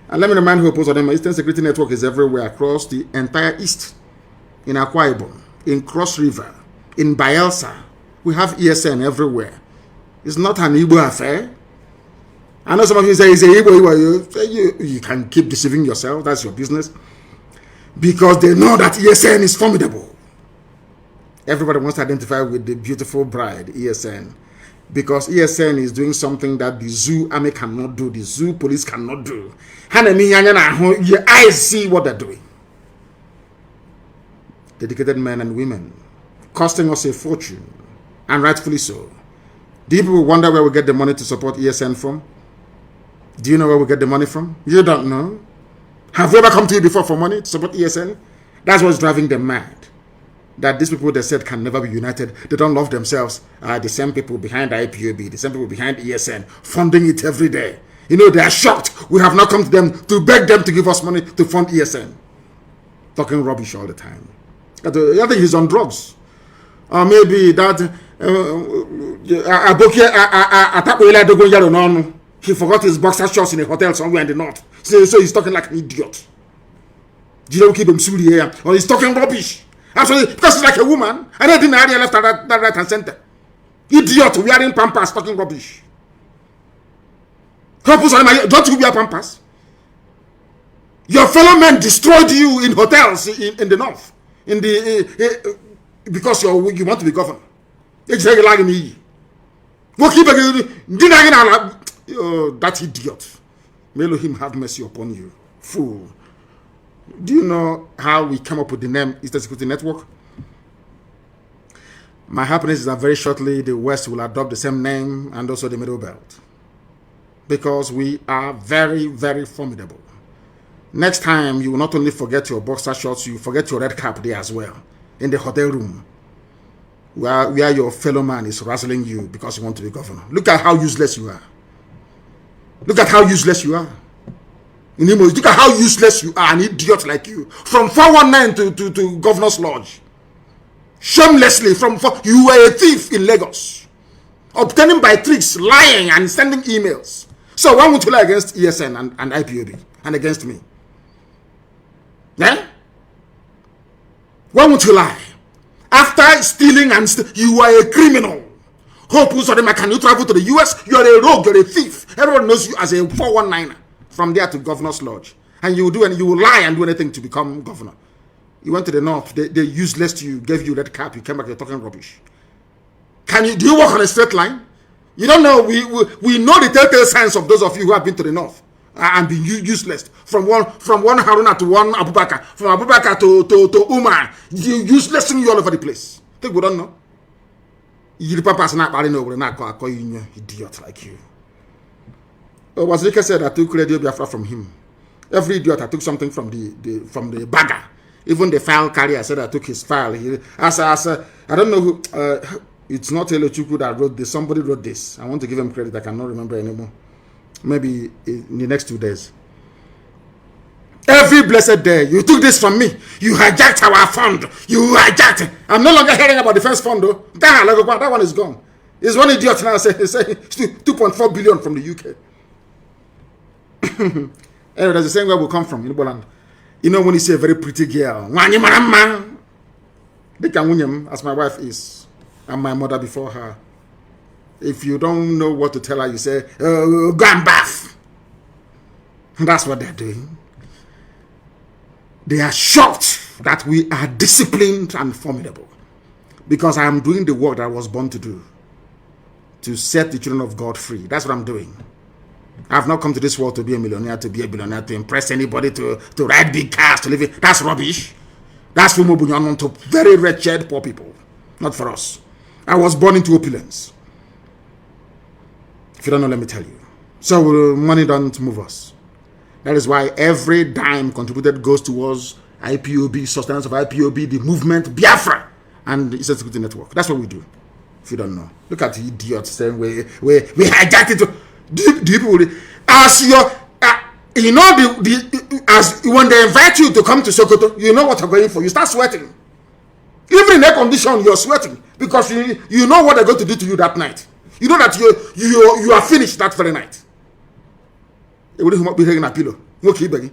S5: And let me remind you, of them, Eastern Security Network is everywhere across the entire East. In Akwa Ibom, in Cross River, in Bayelsa. We have ESN everywhere. It's not an Igbo affair. I know some of you say it's a Igbo. You can keep deceiving yourself. That's your business. Because they know that ESN is formidable. Everybody wants to identify with the beautiful bride, ESN. Because ESN is doing something that the zoo army cannot do, the zoo police cannot do. Your eyes see what they're doing. Dedicated men and women, costing us a fortune, and rightfully so. Do you people wonder where we get the money to support ESN from? Do you know where we get the money from? You don't know. Have we ever come to you before for money to support ESN? That's what's driving them mad. That these people they said can never be united. They don't love themselves. The same people behind IPOB, the same people behind ESN, funding it every day. You know, they are shocked. We have not come to them to beg them to give us money to fund ESN. Talking rubbish all the time. I think he's on drugs. Or maybe that he forgot his boxer shorts in a hotel somewhere in the north. So he's talking like an idiot. You don't keep him silly here. Or he's talking rubbish. Absolutely, because he's like a woman. And I didn't area left and right and center. Idiot wearing pampers, talking rubbish. Don't you wear pampers? Your fellow men destroyed you in hotels in the north. Because you want to be governor. That idiot. May Elohim have mercy upon you. Fool. Do you know how we came up with the name Eastern Security Network? My happiness is that very shortly the West will adopt the same name and also the Middle Belt. Because we are very, very formidable. Next time, you will not only forget your boxer shorts, you forget your red cap there as well. In the hotel room. Where your fellow man is wrestling you because you want to be governor. Look at how useless you are. Look at how useless you are. In Imo, look at how useless you are, an idiot like you. From 419 to Governor's Lodge. Shamelessly, you were a thief in Lagos. Obtaining by tricks, lying and sending emails. So why won't you lie against ESN and IPOB and against me? Yeah? Why won't you lie? After stealing you are a criminal. Hope Uzodinma, can you travel to the US? You are a rogue, you're a thief. Everyone knows you as a 419er. From there to Governor's Lodge. And you will lie and do anything to become governor. You went to the north, they useless to you, gave you red cap, you came back, you're talking rubbish. Do you walk on a straight line? You don't know, we know the telltale signs of those of you who have been to the north and been useless. From one Haruna to one Abubakar, from Abubakar to Umar, uselessing you all over the place. Think we don't know? You papa's not idiot like you. Was Rika said I took Radio Biafra from him. Every idiot I took something from the bagger. Even the file carrier said I took his file. I don't know who It's not Elochukwu that wrote this. Somebody wrote this. I want to give him credit. I cannot remember anymore. Maybe in the next 2 days. Every blessed day, you took this from me. You hijacked our fund. You hijacked it. I'm no longer hearing about the first fund, though. That one is gone. It's one idiot now saying 2.4 billion from the UK. Anyway, that's the same where we come from, in Poland. You know, when you see a very pretty girl, as my wife is, and my mother before her. If you don't know what to tell her, you say, go and bath. And that's what they're doing. They are shocked that we are disciplined and formidable. Because I am doing the work that I was born to do. To set the children of God free. That's what I'm doing. I have not come to this world to be a millionaire, to be a billionaire, to impress anybody, to ride big cars, to live it. That's rubbish. That's for Mobunyan, to very wretched poor people. Not for us. I was born into opulence. If you don't know, let me tell you. So money don't move us. That is why every dime contributed goes towards IPOB, sustenance of IPOB, the movement, Biafra, and the Eastern Security Network. That's what we do. If you don't know. Look at the idiots saying we hijacked it. Do people, as your, you know, as when they invite you to come to Sokoto, you know what you're going for. You start sweating. Even in air condition, you're sweating because you know what they're going to do to you that night. You know that you are finished that very night. It wouldn't be taking a pillow. Okay, Becky.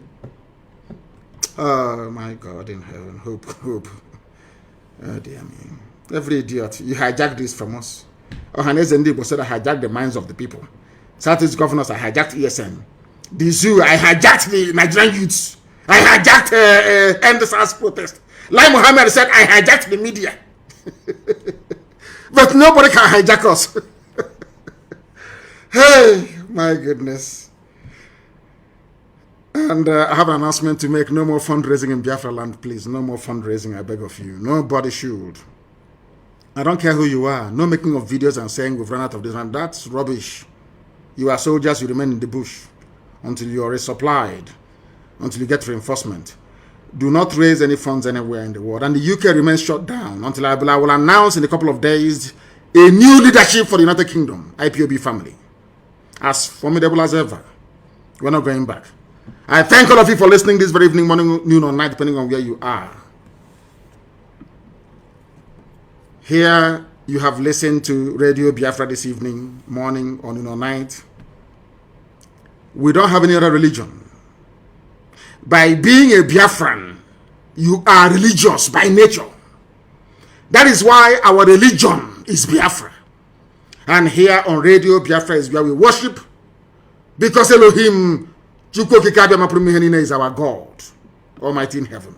S5: Oh my God in heaven, hope. Oh dear me. Every idiot, you hijacked this from us. Ohanes Ndibo said I hijacked the minds of the people. Southeast governors, I hijacked ESN. The zoo, I hijacked the Nigerian youths. I hijacked End SARS protest. Lai Mohammed said I hijacked the media. But nobody can hijack us. Hey, my goodness. And I have an announcement to make. No more fundraising in Biafra land, please. No more fundraising, I beg of you. Nobody should. I don't care who you are. No making of videos and saying we've run out of this and that's rubbish. You are soldiers, you remain in the bush until you are resupplied, until you get reinforcement. Do not raise any funds anywhere in the world. And the UK remains shut down until I will announce in a couple of days a new leadership for the United Kingdom, IPOB family. As formidable as ever. We're not going back. I thank all of you for listening this very evening, morning, noon, or night, depending on where you are. Here you have listened to Radio Biafra this evening, morning, or noon, or night. We don't have any other religion. By being a Biafran, you are religious by nature. That is why our religion is Biafra. And here on Radio Biafra is where we worship, because Elohim is our God, Almighty in heaven.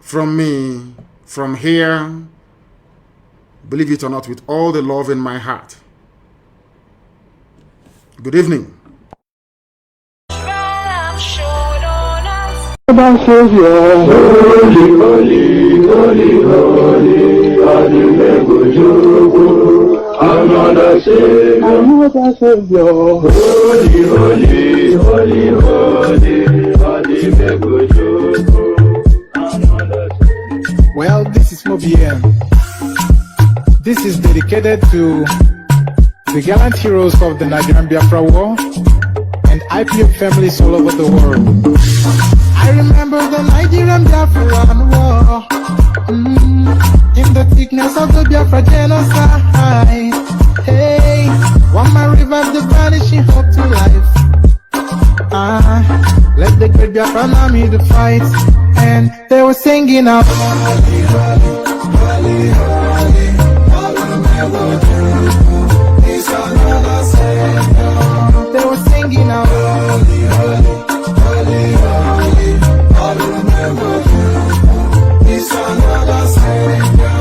S5: From me, from here, believe it or not, with all the love in my heart. Good evening.
S3: Another Savior, Well, this is Mobiel. This is dedicated to the gallant heroes of the Nigerian Biafra War and IPOB families all over the world. I remember the Nigerian Biafra War. In the thickness of the Biafra genocide. Hey, one man revived the vanishing hope to life. Let the great Biafra army to fight. And they were singing out, Holy, holy, holy, holy, he's another Savior. They were singing out, Holy, holy, holy, holy, I'll remember you. He's another Savior.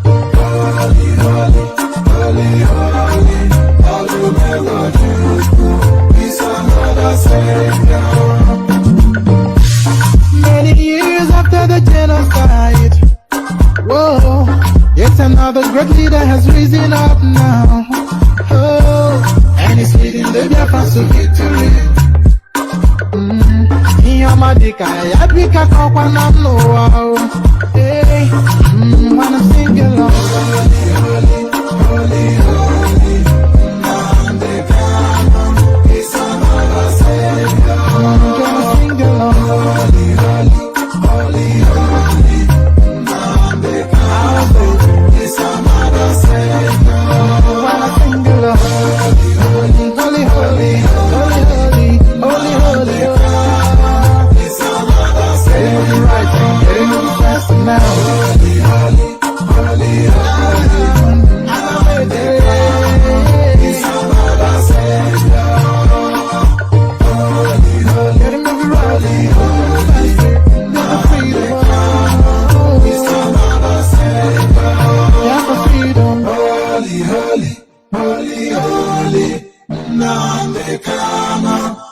S3: Holy, holy, holy, holy, I'll remember you. He's another Savior. Many years after the genocide, whoa, yet another great leader has risen up now. Oh, and he's leading the Biafrans to victory. Yamadika, Yabika, Kokwanam, no, hey,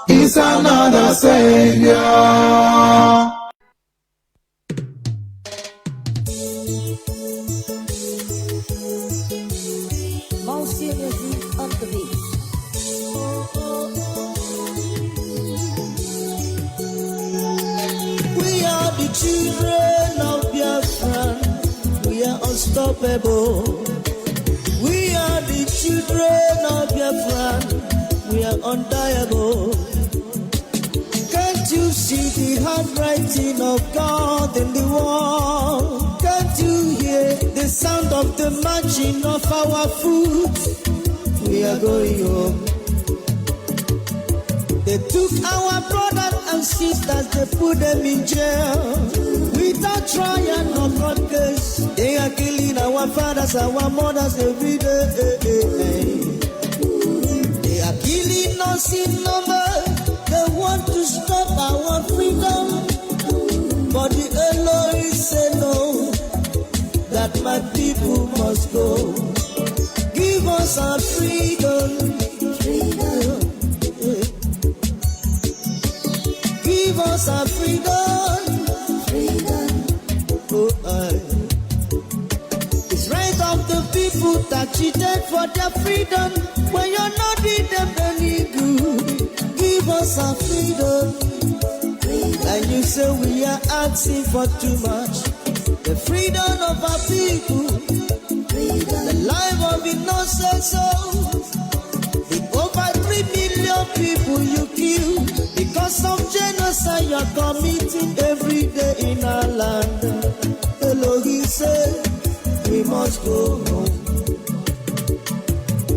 S3: He's another savior.
S8: Monsieur Music on the beat.
S9: We are the children of Biafra. We are unstoppable. We are the children of Biafra. We are undeniable. Can't you see the handwriting of God in the wall? Can't you hear the sound of the marching of our foot? We are going home. They took our brothers and sisters, they put them in jail. Without trial nor court case, they are killing our fathers, our mothers every day. They are killing us in number. They want to stop our freedom. But the Elohim say no, that my people must go. Give us our freedom. Give us our freedom. Oh, it's right of the people that cheated for their freedom. When you're not doing them any good, give us our freedom. And you say we are asking for too much. The freedom of our people, the life of innocent souls. The over 3 million people you kill because of genocide you are committing every day in our land. Elohim said we must go home.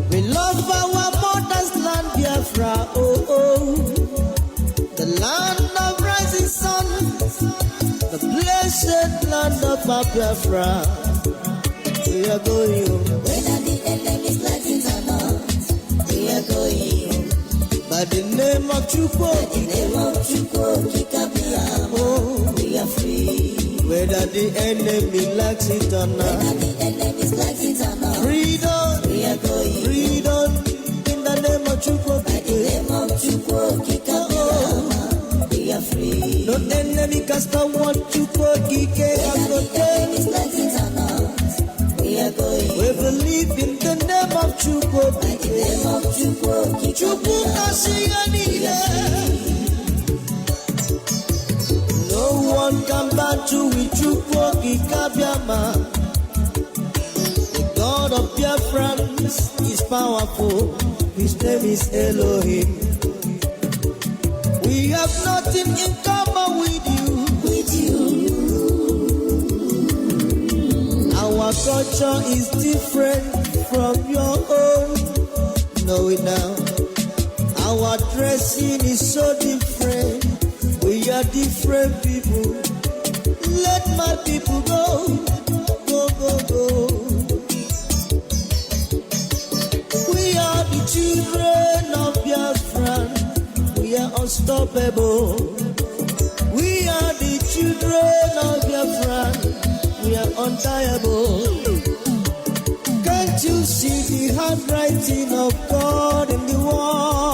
S9: We love our mother's land, Biafra, oh oh. The land of rising sun, the blessed land of our Biafra. We are going home.
S8: Whether the enemy's like it or not, we are going home.
S9: By the name of Chukwu,
S8: By the name of Chukwu, Kikabiyama, we are free.
S9: whether the enemy likes it or not.
S8: Whether the enemy's like it or not,
S9: Freedom,
S8: we are going home.
S9: freedom, in the name of Chukwu.
S8: By the name of Chukwu, Kikabiyama, we are free.
S9: No enemy can stop what Chukwu Kike has
S8: Whether the
S9: done.
S8: enemy's like it or not, we are going
S9: We
S8: home.
S9: believe in the name of Chukwu.
S8: By the name of Chukwu,
S9: Chukwu
S8: Kikabiyama,
S9: Kashiyanile. No one can battle with Chukwu Kikabiyama. The God of Biafra is powerful. His name is Elohim. We have nothing in common with you. Our culture is different from your own. Know it now. Our dressing is so different. We are different people. Let my people go. Go, go, go. We are the children of Biafra. We are unstoppable. We are the children of Biafra. We are untiable. Can't you see the handwriting of God in the wall?